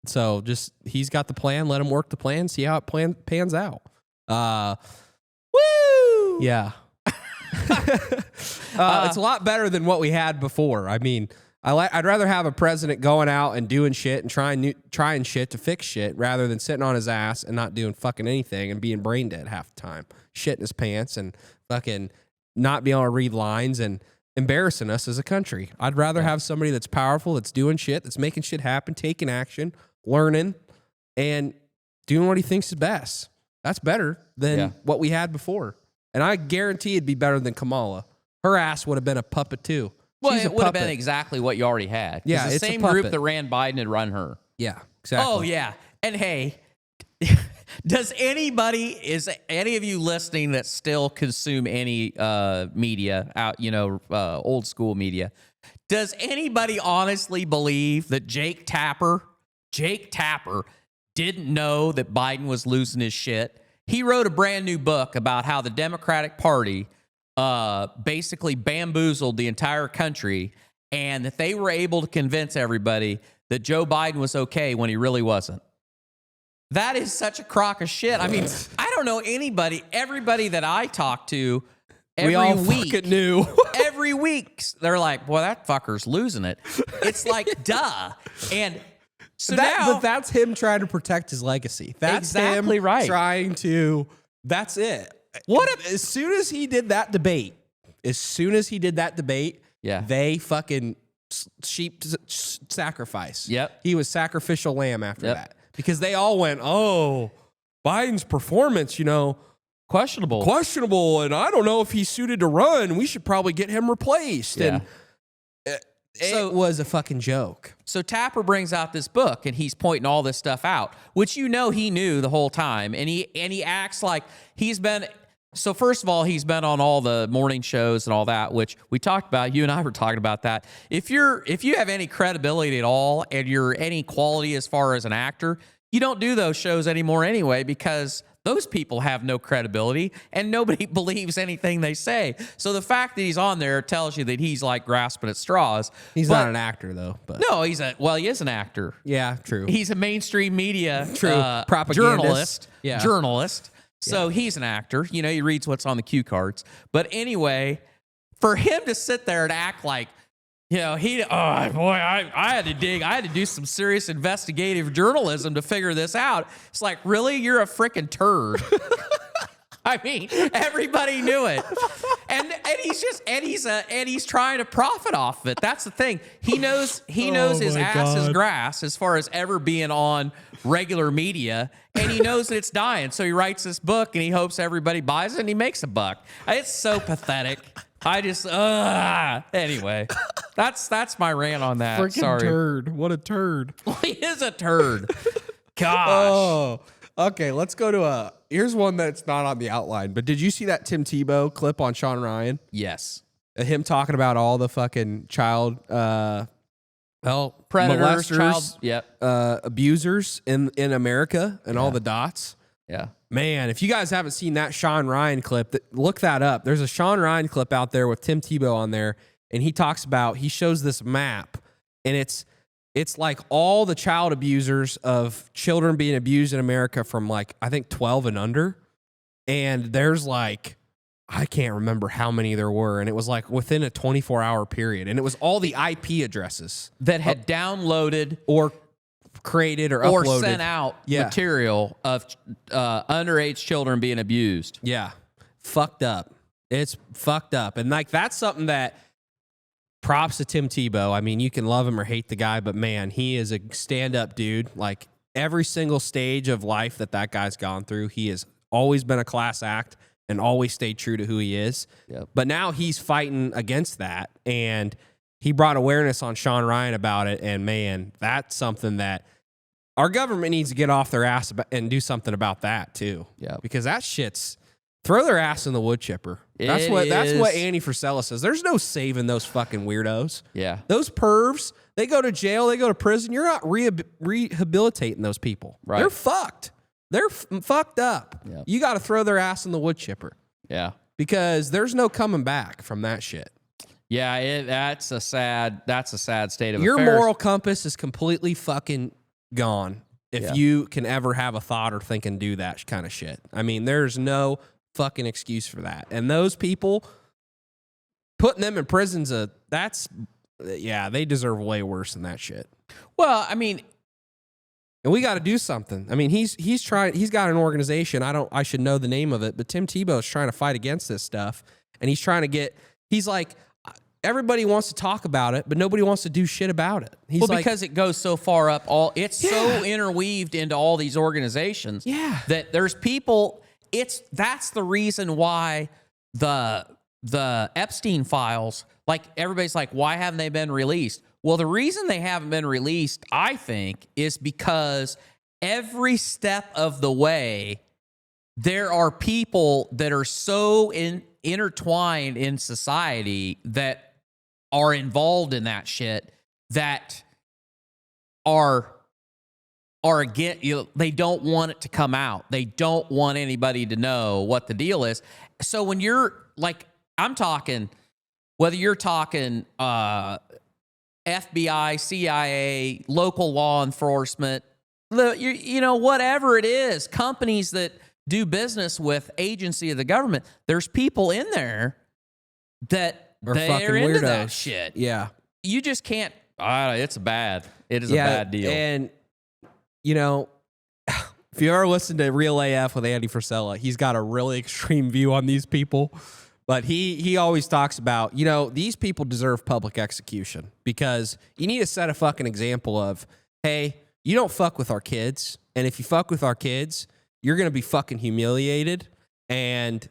So he's got the plan. Let him work the plan. See how it pans out. Woo! Yeah. It's a lot better than what we had before. I mean, I'd rather have a president going out and doing shit and trying shit to fix shit rather than sitting on his ass and not doing fucking anything and being brain dead half the time, shitting his pants and fucking not being able to read lines and embarrassing us as a country. I'd rather have somebody that's powerful, that's doing shit, that's making shit happen, taking action, learning, and doing what he thinks is best. That's better than what we had before. And I guarantee it'd be better than Kamala. Her ass would have been a puppet too. Well, it would have been exactly what you already had. Yeah, the same group that ran Biden had run her. Yeah, exactly. Oh, yeah. And hey, is any of you listening that still consume any media out, old school media, does anybody honestly believe that Jake Tapper didn't know that Biden was losing his shit? He wrote a brand new book about how the Democratic Party basically bamboozled the entire country and that they were able to convince everybody that Joe Biden was okay when he really wasn't. That is such a crock of shit. I mean, I don't know everybody that I talk to every we all week. fucking knew. Every week, they're like, boy, that fucker's losing it. It's like, duh. And so now. But that's him trying to protect his legacy. That's Exactly him right. trying to, that's it. As soon as he did that debate, Yeah. they fucking sheep sacrifice. Yep. He was sacrificial lamb after that. Because they all went, oh, Biden's performance, questionable, and I don't know if he's suited to run. We should probably get him replaced. Yeah. And it was a fucking joke. So Tapper brings out this book, and he's pointing all this stuff out, which he knew the whole time, and he acts like he's been. So first of all, he's been on all the morning shows and all that, which we talked about. You and I were talking about that. If you have any credibility at all, and you're any quality as far as an actor, you don't do those shows anymore anyway, because those people have no credibility and nobody believes anything they say. So the fact that he's on there tells you that he's like grasping at straws. He's not an actor though. But no, he is an actor. Yeah, true. He's a mainstream media propagandist. Journalist. So he's an actor. He reads what's on the cue cards. But anyway, for him to sit there and act like, I had to dig. I had to do some serious investigative journalism to figure this out. It's like, really? You're a freaking turd. I mean, everybody knew it. And he's trying to profit off of it. That's the thing. He knows his ass is grass as far as ever being on regular media, and he knows that it's dying. So he writes this book and he hopes everybody buys it and he makes a buck. It's so pathetic. I just anyway. That's my rant on that. Freaking Sorry. turd. What a turd. He is a turd. Gosh. Oh. Okay, let's go to here's one that's not on the outline, but did you see that Tim Tebow clip on Sean Ryan? Yes. Him talking about all the fucking child Predators, molesters, abusers in America and all the dots. Yeah. Man, if you guys haven't seen that Sean Ryan clip, look that up. There's a Sean Ryan clip out there with Tim Tebow on there, and he shows this map, and it's like all the child abusers of children being abused in America from like, I think 12 and under. And there's like, I can't remember how many there were. And it was like within a 24-hour period. And it was all the IP addresses that had downloaded or created or uploaded. Sent out material of underage children being abused. Yeah. Fucked up. It's fucked up. And like, that's something that props to Tim Tebow. I mean, you can love him or hate the guy, but man, he is a stand-up dude. Like every single stage of life that guy's gone through, he has always been a class act and always stayed true to who he is. Yep. But now he's fighting against that, and he brought awareness on Sean Ryan about it, and man, that's something that our government needs to get off their ass and do something about that too. Yeah. Because that shit's throw their ass in the wood chipper. That's what Andy Frisella says. There's no saving those fucking weirdos. Yeah. Those pervs, they go to jail, they go to prison. You're not rehabilitating those people. Right. They're fucked. They're fucked up. Yep. You got to throw their ass in the wood chipper. Yeah. Because there's no coming back from that shit. Yeah, that's a sad state of Your affairs. moral compass is completely fucking gone if you can ever have a thought or think and do that kind of shit. I mean, there's no fucking excuse for that. And those people, putting them in prisons, they deserve way worse than that shit. Well, I mean, and we got to do something. I mean, he's got an organization. I should know the name of it, but Tim Tebow is trying to fight against this stuff, and he's like, everybody wants to talk about it, but nobody wants to do shit about it. Because it goes so far up, it's so interweaved into all these organizations that there's people. That's the reason why the Epstein files, like everybody's like, why haven't they been released? Well, the reason they haven't been released, I think, is because every step of the way, there are people that are so intertwined in society that are involved in that shit that are again, they don't want it to come out. They don't want anybody to know what the deal is. So when you're like, I'm talking, whether you're talking FBI, CIA, local law enforcement, whatever it is, companies that do business with agency of the government, there's people in there that Or fucking they're into weirdos. that shit. Yeah. You just can't. It's bad. It is a bad deal. And, you know, if you ever listen to Real AF with Andy Frisella, he's got a really extreme view on these people. But he always talks about, you know, these people deserve public execution because you need to set a fucking example of, hey, you don't fuck with our kids. And if you fuck with our kids, you're going to be fucking humiliated. And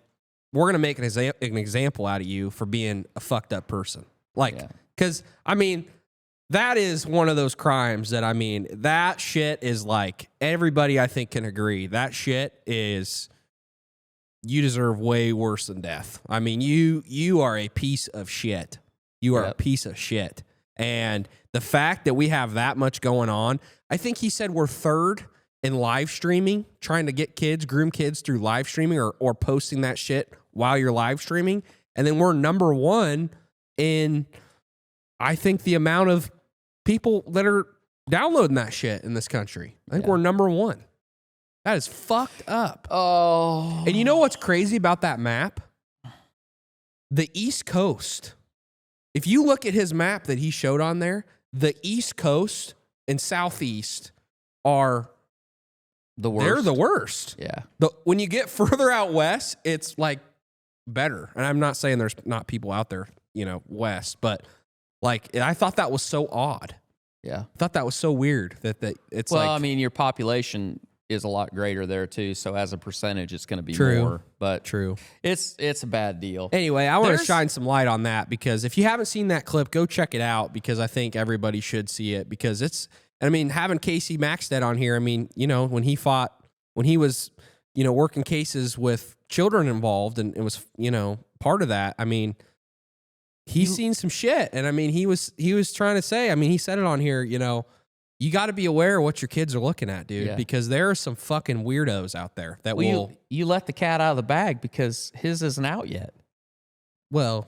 we're going to make an example out of you for being a fucked up person. Like, because, I mean, that is one of those crimes that, I mean, that shit is like, everybody I think can agree. That shit is, you deserve way worse than death. I mean, you are a piece of shit. You are a piece of shit. And the fact that we have that much going on, I think he said we're third in live streaming, trying to get kids, groom kids through live streaming or posting that shit while you're live streaming. And then we're number one in, I think, the amount of people that are downloading that shit in this country. I think we're number one. That is fucked up. Oh. And you know what's crazy about that map? The East Coast. If you look at his map that he showed on there, the East Coast and Southeast are the worst. They're the worst. Yeah. When you get further out west, it's like better. And I'm not saying there's not people out there, you know, west, but like I thought that was so odd. Yeah. I thought that was so weird that it's well, like, I mean, your population is a lot greater there too, so as a percentage, it's going to be True. more. But true. It's a bad deal. Anyway, I want to shine some light on that because if you haven't seen that clip, go check it out because I think everybody should see it because it's. I mean, having Casey Maxted on here, I mean, you know, when he was, you know, working cases with children involved and it was, you know, part of that. I mean, he's seen some shit, and I mean, he was trying to say. I mean, he said it on here. You know, you got to be aware of what your kids are looking at, dude, because there are some fucking weirdos out there that will. You let the cat out of the bag because his isn't out yet. Well,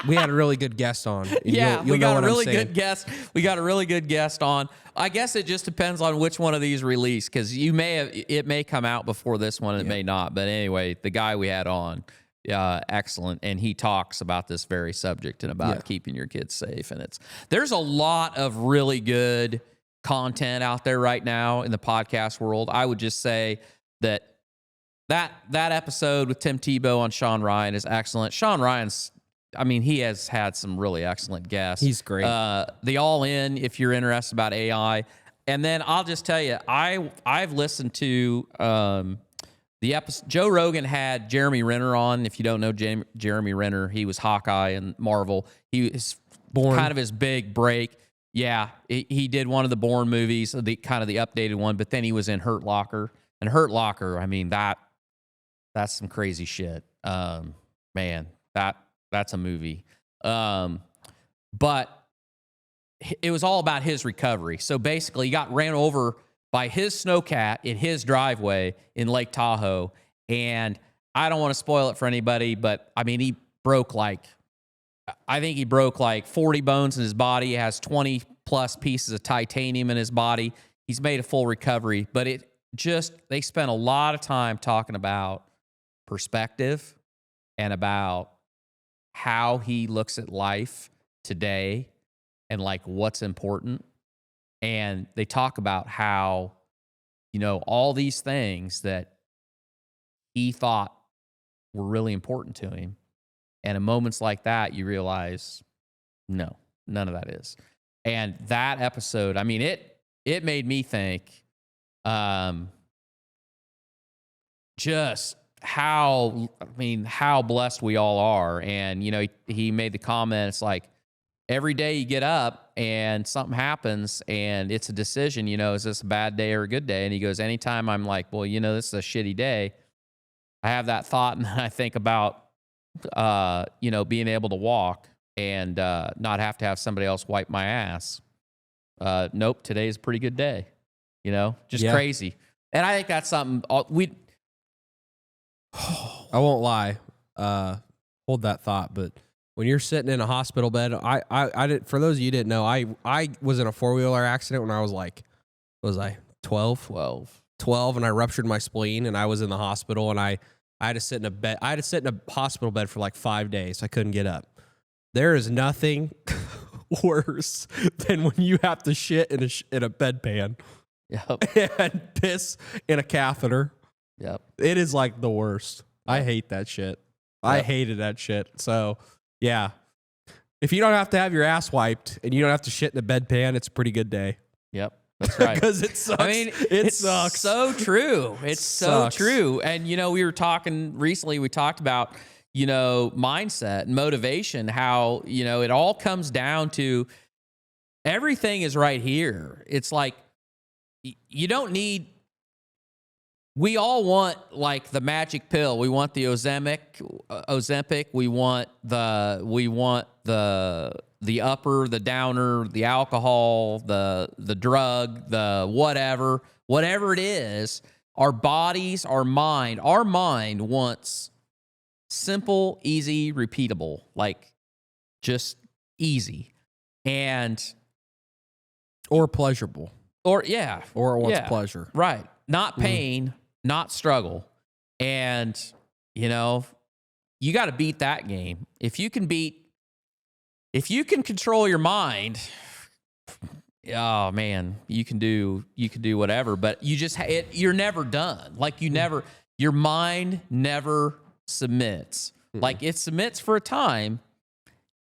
we had a really good guest on. Yeah, you'll we got know a what I'm really saying. good guest. We got a really good guest on. I guess it just depends on which one of these release because it may come out before this one, it may not. But anyway, the guy we had on, excellent, and he talks about this very subject and about keeping your kids safe. And there's a lot of really good content out there right now in the podcast world. I would just say that episode with Tim Tebow on Sean Ryan is excellent. Sean Ryan's, I mean, he has had some really excellent guests. He's great. The All In, if you're interested about AI. And then I'll just tell you, I've listened to the episode. Joe Rogan had Jeremy Renner on. If you don't know Jeremy Renner, he was Hawkeye in Marvel. He is kind of his big break. Yeah, he did one of the Bourne movies, the kind of the updated one, but then he was in Hurt Locker. And Hurt Locker, I mean, that's some crazy shit. Man, that's a movie. But it was all about his recovery. So basically, he got ran over by his snowcat in his driveway in Lake Tahoe. And I don't want to spoil it for anybody, but I mean, he broke like 40 bones in his body. He has 20 plus pieces of titanium in his body. He's made a full recovery, but they spent a lot of time talking about perspective and about how he looks at life today and like what's important. And they talk about how, you know, all these things that he thought were really important to him. And in moments like that, you realize, no, none of that is. And that episode, I mean, it made me think just how blessed we all are. And, you know, he made the comment, it's like, every day you get up and something happens and it's a decision, you know, is this a bad day or a good day? And he goes, anytime I'm like, well, you know, this is a shitty day, I have that thought and then I think about, you know, being able to walk and not have to have somebody else wipe my ass. Nope, today's a pretty good day, you know, just crazy. And I think that's something I won't lie. Hold that thought, but when you're sitting in a hospital bed, I did. For those of you who didn't know, I was in a 4-wheeler accident when I was like, what was I 12? 12, and I ruptured my spleen, and I was in the hospital, and I I had to sit in a bed. I had to sit in a hospital bed for like 5 days. I couldn't get up. There is nothing worse than when you have to shit in a bedpan and piss in a catheter. Yep. It is like the worst. I hate that shit. I hated that shit. So, yeah. If you don't have to have your ass wiped and you don't have to shit in a bedpan, it's a pretty good day. Yep. That's right. Because it sucks. I mean, it sucks. So true. It's so true. And, we were talking recently, we talked about, mindset and motivation, how, it all comes down to everything is right here. It's like, you don't need, we all want like the magic pill. We want the Ozempic. We want the upper, the downer, the alcohol, the drug, the whatever it is. Our bodies, our mind wants simple, easy, repeatable, like just easy, or pleasurable, or it wants pleasure, right? Not pain, not struggle, and you got to beat that game. If you can control your mind, oh man, you can do whatever. But you're never done. Like your mind never submits. Like it submits for a time.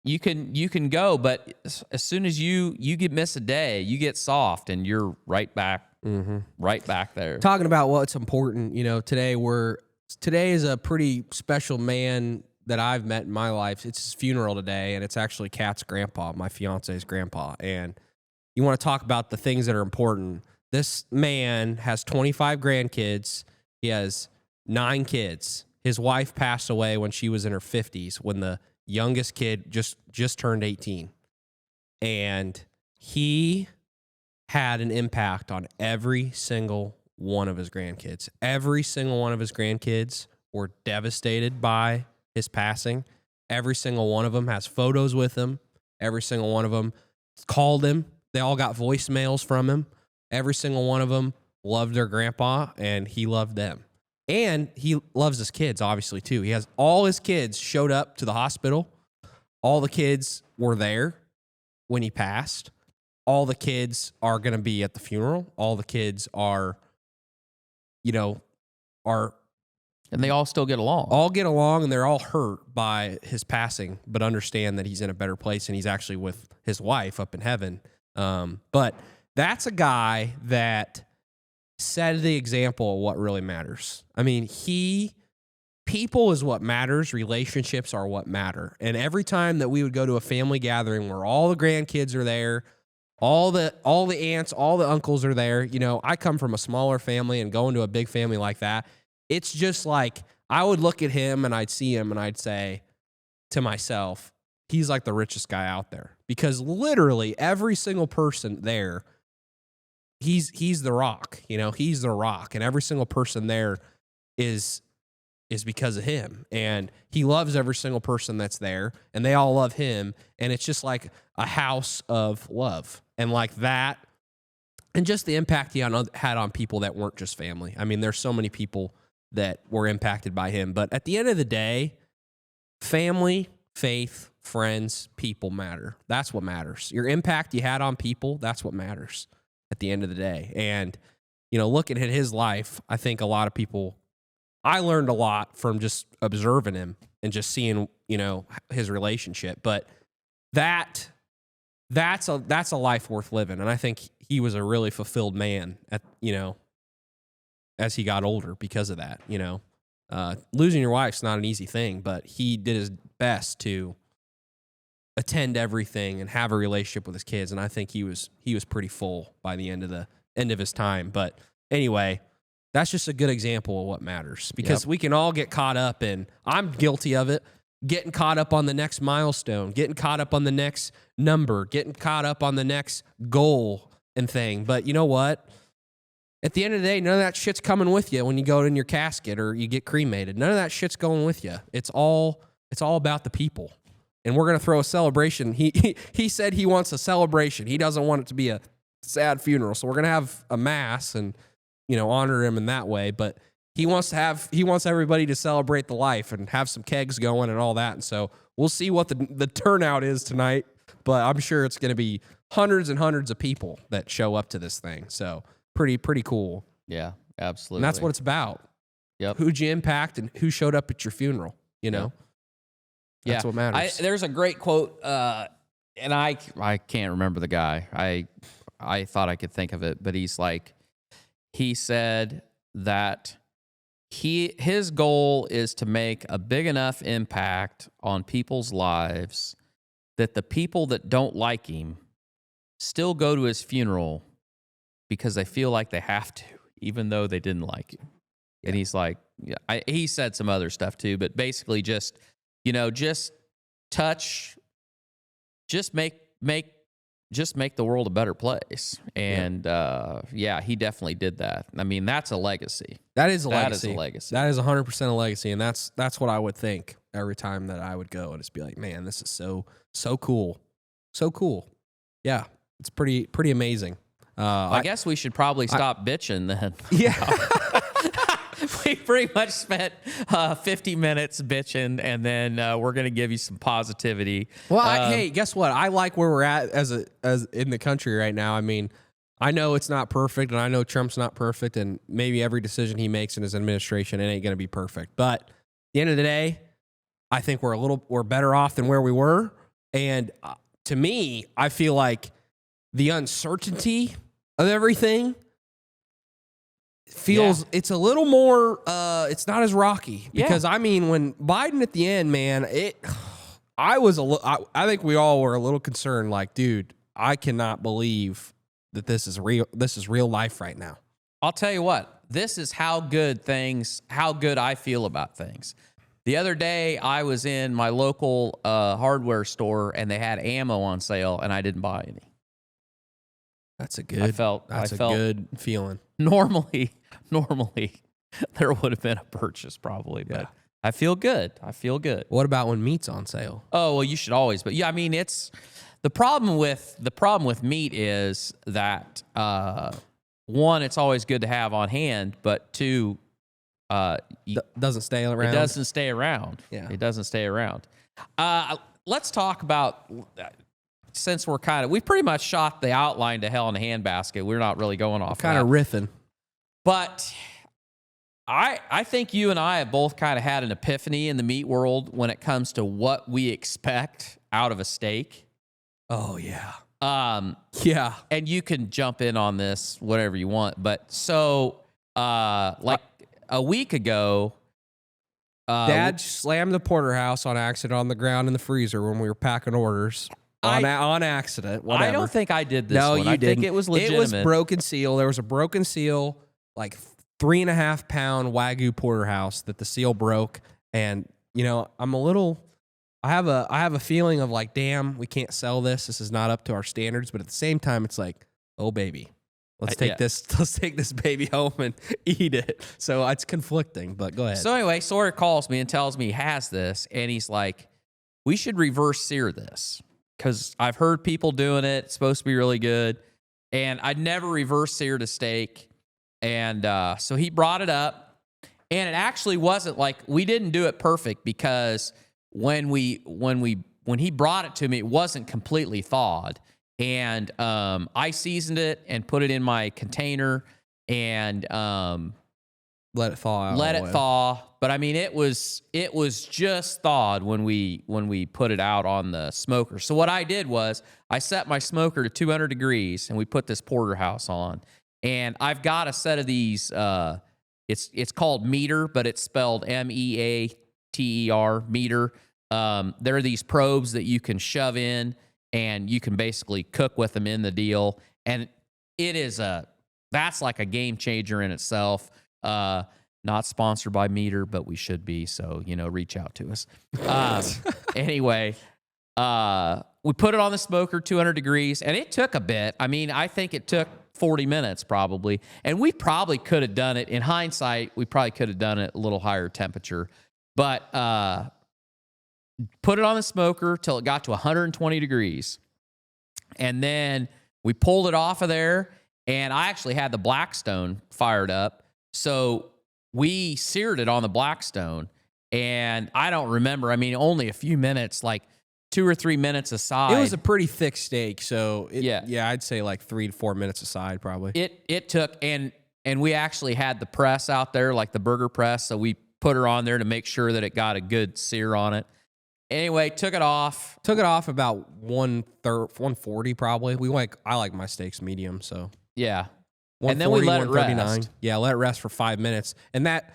You can go, but as soon as you miss a day, you get soft, and you're right back, right back there. Talking about what's important, today is a pretty special man that I've met in my life. It's his funeral today, and it's actually Kat's grandpa, my fiance's grandpa. And you want to talk about the things that are important. This man has 25 grandkids. He has 9 kids. His wife passed away when she was in her 50s, when the youngest kid just turned 18. And he had an impact on every single one of his grandkids. Every single one of his grandkids were devastated by his passing. Every single one of them has photos with him. Every single one of them called him. They all got voicemails from him. Every single one of them loved their grandpa, and he loved them. And he loves his kids, obviously, too. He has all his kids showed up to the hospital. All the kids were there when he passed. All the kids are going to be at the funeral. All the kids are, and they all still get along. All get along, and they're all hurt by his passing, but understand that he's in a better place, and he's actually with his wife up in heaven. But that's a guy that set the example of what really matters. I mean, people is what matters. Relationships are what matter. And every time that we would go to a family gathering where all the grandkids are there, all the aunts, all the uncles are there. I come from a smaller family, and going to a big family like that, it's just like I would look at him and I'd see him and I'd say to myself, he's like the richest guy out there, because literally every single person there, he's the rock, he's the rock, and every single person there is because of him, and he loves every single person that's there, and they all love him, and it's just like a house of love, and like that, and just the impact he had on people that weren't just family. I mean, there's so many people that were impacted by him, but at the end of the day, family, faith, friends, people matter. That's what matters. Your impact you had on people, that's what matters at the end of the day. And, looking at his life, I think a lot of people, I learned a lot from just observing him and just seeing, his relationship. But that's a life worth living. And I think he was a really fulfilled man as he got older because of that. Losing your wife's not an easy thing, but he did his best to attend everything and have a relationship with his kids. And I think he was pretty full by the end of his time. But anyway, that's just a good example of what matters, because we can all get caught up in, I'm guilty of it, getting caught up on the next milestone, getting caught up on the next number, getting caught up on the next goal and thing. But you know what? At the end of the day, none of that shit's coming with you when you go in your casket or you get cremated. None of that shit's going with you. It's all about the people. And we're going to throw a celebration. He said he wants a celebration. He doesn't want it to be a sad funeral. So we're going to have a mass and, honor him in that way. But he wants everybody to celebrate the life and have some kegs going and all that. And so we'll see what the turnout is tonight, but I'm sure it's going to be hundreds and hundreds of people that show up to this thing. So pretty cool. Yeah, absolutely. And that's what it's about. Yep. Who'd you impact and who showed up at your funeral, you know? That's what matters. There's a great quote, and I can't remember the guy. I thought I could think of it, but he said that his goal is to make a big enough impact on people's lives that the people that don't like him still go to his funeral because they feel like they have to, even though they didn't like him. Yeah. And he's like, he said some other stuff too, but basically just touch, just make the world a better place. And he definitely did that. I mean, that's a legacy. That is a legacy. That is a legacy. That is 100% a legacy, and that's what I would think every time that I would go and just be like, man, this is so cool, so cool. Yeah, it's pretty amazing. I guess we should probably stop bitching then. Yeah. We pretty much spent 50 minutes bitching, and then we're going to give you some positivity. Well, hey, guess what? I like where we're at as in the country right now. I mean, I know it's not perfect, and I know Trump's not perfect, and maybe every decision he makes in his administration, it ain't going to be perfect. But at the end of the day, I think we're better off than where we were. And to me, I feel like the uncertainty of everything feels it's a little more it's not as rocky because I mean when Biden at the end, man, I think we all were a little concerned, like, dude, I cannot believe that this is real life right now. I'll tell you what, this is how good I feel about things. The other day I was in my local hardware store and they had ammo on sale and I didn't buy any. That's a good feeling. Normally there would have been a purchase probably, but I feel good. What about when meat's on sale? Oh, well, you should always, but yeah, I mean, it's the problem with meat is that one, it's always good to have on hand, but two, doesn't stay around. It doesn't stay around. Yeah. It doesn't stay around. Let's talk about, since we pretty much shot the outline to hell in a handbasket. We're not really going off. Kind of riffing. But I think you and I have both kind of had an epiphany in the meat world when it comes to what we expect out of a steak. Oh, yeah. Yeah. And you can jump in on this, whatever you want. But so, like a week ago, Dad slammed the porterhouse on accident on the ground in the freezer when we were packing orders. On accident, whatever. I don't think I did this no, one. You I didn't. think it was legitimate. It was broken seal. There was a broken seal, like 3.5 pound Wagyu porterhouse that the seal broke. And, I have a feeling of like, damn, we can't sell this. This is not up to our standards. But at the same time, it's like, oh, baby, let's take this baby home and eat it. So it's conflicting, but go ahead. So anyway, Sawyer calls me and tells me he has this. And he's like, we should reverse sear this. Because I've heard people doing it. It's supposed to be really good. And I'd never reverse seared a steak. And so he brought it up. And it actually wasn't like, we didn't do it perfect because when he brought it to me, it wasn't completely thawed. And I seasoned it and put it in my container and let it thaw out. Let it thaw. But I mean, it was just thawed when we put it out on the smoker. So what I did was I set my smoker to 200 degrees and we put this porterhouse on. And I've got a set of these. It's called meter, but it's spelled MEATER, meter. There are these probes that you can shove in and you can basically cook with them in the deal. And that's like a game changer in itself. Not sponsored by Meter, but we should be. So, reach out to us. Anyway, we put it on the smoker, 200 degrees, and it took a bit. I mean, I think it took 40 minutes probably. And we probably could have done it. In hindsight, we probably could have done it a little higher temperature. But put it on the smoker till it got to 120 degrees. And then we pulled it off of there, and I actually had the Blackstone fired up. So we seared it on the Blackstone, and I don't remember. I mean, only a few minutes, like 2 or 3 minutes aside. It was a pretty thick steak, so yeah, I'd say like 3 to 4 minutes aside, probably. It took, and we actually had the press out there, like the burger press, so we put her on there to make sure that it got a good sear on it. Anyway, took it off About 140 probably. I like my steaks medium, so yeah. And then we let it rest. Yeah, let it rest for 5 minutes. And that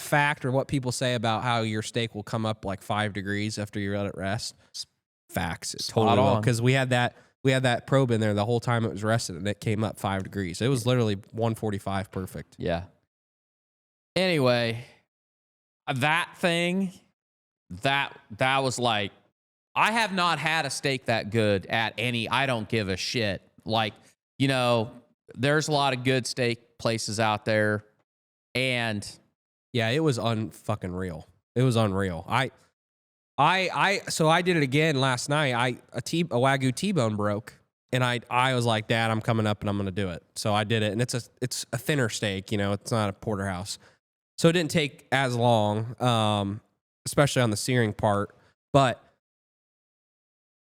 fact, or what people say about how your steak will come up like 5 degrees after you let it rest, facts. It's totally will, because we had that probe in there the whole time it was rested, and it came up 5 degrees. It was literally 145 perfect. Yeah. Anyway, that thing, that was like, I have not had a steak that good at any. I don't give a shit. Like, you know, there's a lot of good steak places out there, and yeah, it was unfucking real. It was unreal. So I did it again last night. A Wagyu T-bone broke, and I was like, Dad, I'm coming up and I'm going to do it. So I did it, and it's a thinner steak, you know, it's not a porterhouse. So it didn't take as long, especially on the searing part, but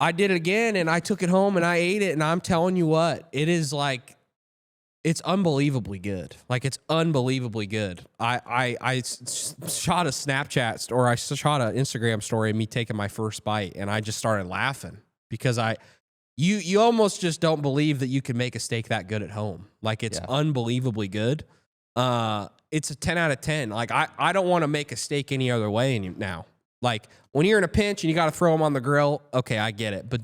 I did it again, and I took it home and I ate it, and I'm telling you what, it is like, it's unbelievably good. Like, it's unbelievably good. I shot a Snapchat or I shot an Instagram story of me taking my first bite, and I just started laughing because you almost just don't believe that you can make a steak that good at home. Like, it's unbelievably good. It's a 10 out of 10. Like, I don't want to make a steak any other way now. Like, when you're in a pinch and you got to throw them on the grill, okay, I get it. But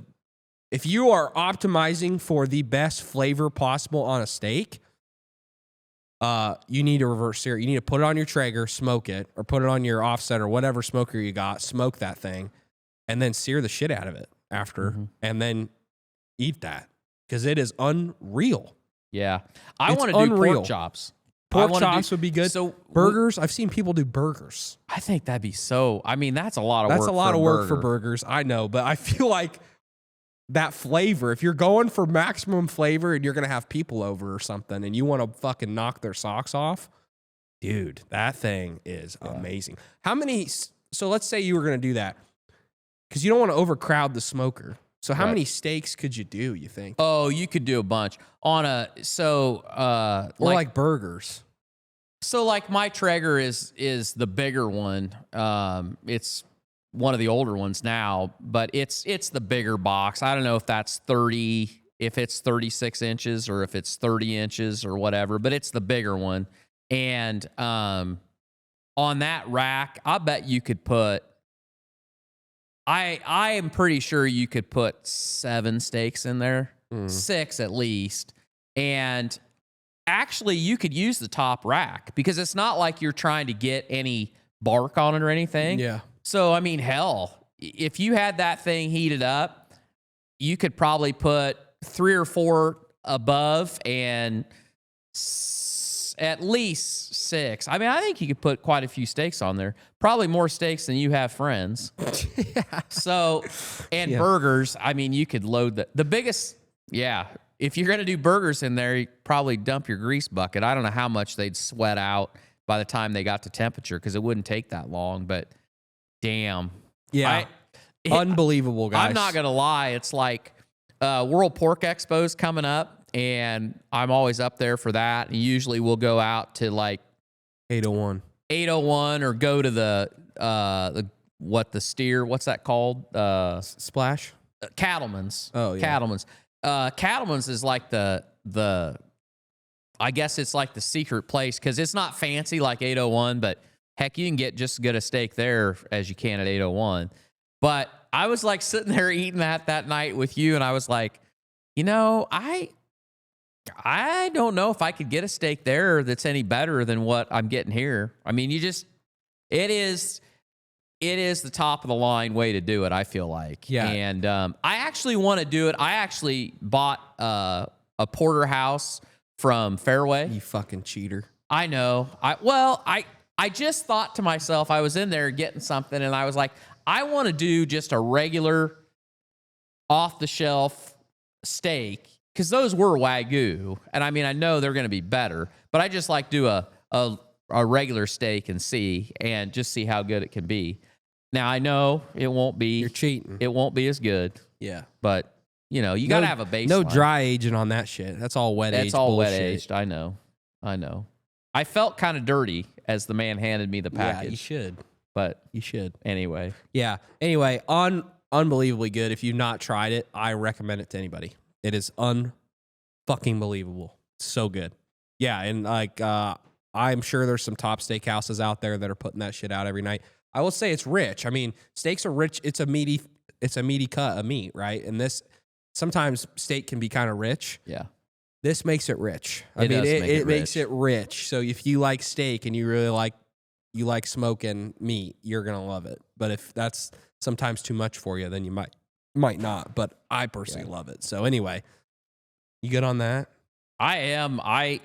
if you are optimizing for the best flavor possible on a steak, you need to reverse sear. You need to put it on your Traeger, smoke it, or put it on your offset or whatever smoker you got, smoke that thing, and then sear the shit out of it after, and then eat that, because it is unreal. Yeah. I want to do pork chops. Pork chops would be good. So burgers, I've seen people do burgers. I think that'd be so, I mean, that's a lot of work. That's a lot of work for burgers. I know, but I feel like that flavor, if you're going for maximum flavor and you're going to have people over or something and you want to fucking knock their socks off, dude, that thing is amazing. How many, so let's say you were going to do that, because you don't want to overcrowd the smoker. So how many steaks could you do, you think? Oh, you could do a bunch on or like burgers. So like my Traeger is the bigger one. It's one of the older ones now, but it's the bigger box. I don't know if that's 36 inches or if it's 30 inches or whatever, but it's the bigger one. And on that rack, I bet you could put, I am pretty sure you could put 7 steaks in there, 6 at least. And actually, you could use the top rack because it's not like you're trying to get any bark on it or anything. Yeah. So, I mean, hell, if you had that thing heated up, you could probably put 3 or 4 above and at least 6. I mean, I think you could put quite a few steaks on there. Probably more steaks than you have friends. So, and burgers, I mean, you could load the biggest, if you're going to do burgers in there, you probably dump your grease bucket. I don't know how much they'd sweat out by the time they got to temperature, because it wouldn't take that long, but damn. Yeah. Unbelievable, guys. I'm not going to lie. It's like World Pork Expo's coming up, and I'm always up there for that. And usually we'll go out to like 801 or go to the steer, what's that called? Splash? Cattleman's. Oh, yeah. Cattleman's. Cattleman's is like the I guess it's like the secret place, because it's not fancy like 801, but heck, you can get just as good a steak there as you can at 801. But I was like sitting there eating that night with you, and I was like, you know, I don't know if I could get a steak there that's any better than what I'm getting here. I mean, it is the top of the line way to do it, I feel like. Yeah. And I actually want to do it. I actually bought a porterhouse from Fairway. You fucking cheater. I know. I just thought to myself, I was in there getting something, and I was like, I want to do just a regular off-the-shelf steak, because those were Wagyu. And I mean, I know they're going to be better, but I just like do a a regular steak and see how good it can be. Now I know it won't be. You're cheating. It won't be as good. Yeah, but you got to have a baseline. No dry aging on that shit. That's all wet aged. That's all bullshit. wet aged. I know. I felt kind of dirty as the man handed me the package. Yeah, you should. But you should. Anyway. Yeah. Anyway, unbelievably good. If you've not tried it, I recommend it to anybody. It is fucking believable. So good. Yeah, and like I'm sure there's some top steakhouses out there that are putting that shit out every night. I will say it's rich. I mean, steaks are rich. It's a meaty cut of meat, right? And this sometimes steak can be kind of rich. Yeah. This makes it rich. It makes it rich. So if you like steak and you really like smoking meat, you're gonna love it. But if that's sometimes too much for you, then you might not. But I personally love it. So anyway, you good on that? I am. I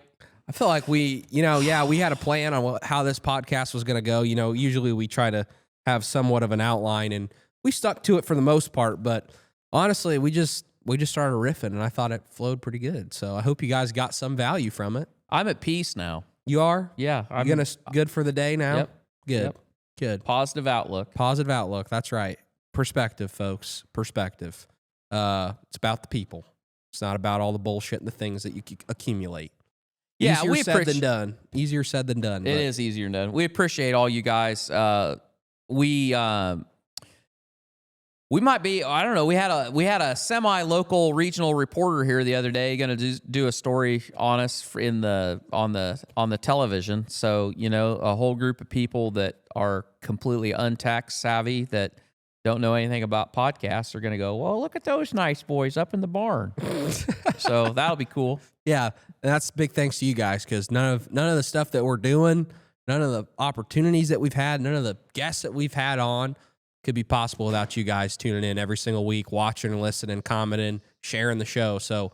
feel like we had a plan on how this podcast was going to go. You know, usually we try to have somewhat of an outline, and we stuck to it for the most part. But honestly, we just started riffing, and I thought it flowed pretty good. So I hope you guys got some value from it. I'm at peace now. You are? Yeah. I'm good for the day now? Yep. Good. Yep. Good. Positive outlook. Positive outlook. That's right. Perspective, folks. Perspective. It's about the people. It's not about all the bullshit and the things that you accumulate. Yeah, Easier said than done. Easier said than done. It is easier than done. We appreciate all you guys. We might be. I don't know. We had a semi-local regional reporter here the other day going to do a story on us on the television. So a whole group of people that are completely untech savvy that don't know anything about podcasts are going to go, well, look at those nice boys up in the barn. So that'll be cool. Yeah, and that's big thanks to you guys, because none of the stuff that we're doing, none of the opportunities that we've had, none of the guests that we've had on could be possible without you guys tuning in every single week, watching and listening, commenting, sharing the show. So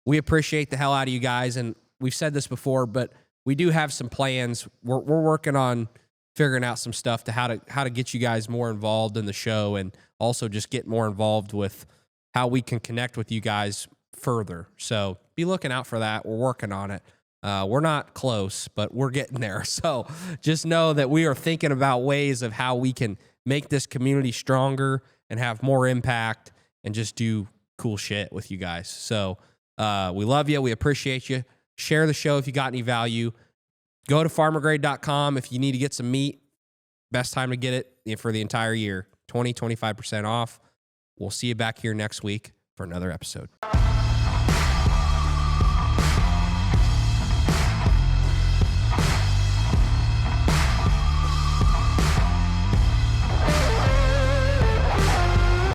we appreciate the hell out of you guys, and we've said this before, but we do have some plans. We're working on figuring out some stuff to how to get you guys more involved in the show, and also just get more involved with how we can connect with you guys further. So be looking out for that. We're working on it. We're not close, but we're getting there. So just know that we are thinking about ways of how we can make this community stronger and have more impact and just do cool shit with you guys. So we love you. We appreciate you. Share the show if you got any value. Go to farmergrade.com if you need to get some meat. Best time to get it for the entire year. 25% off. We'll see you back here next week for another episode.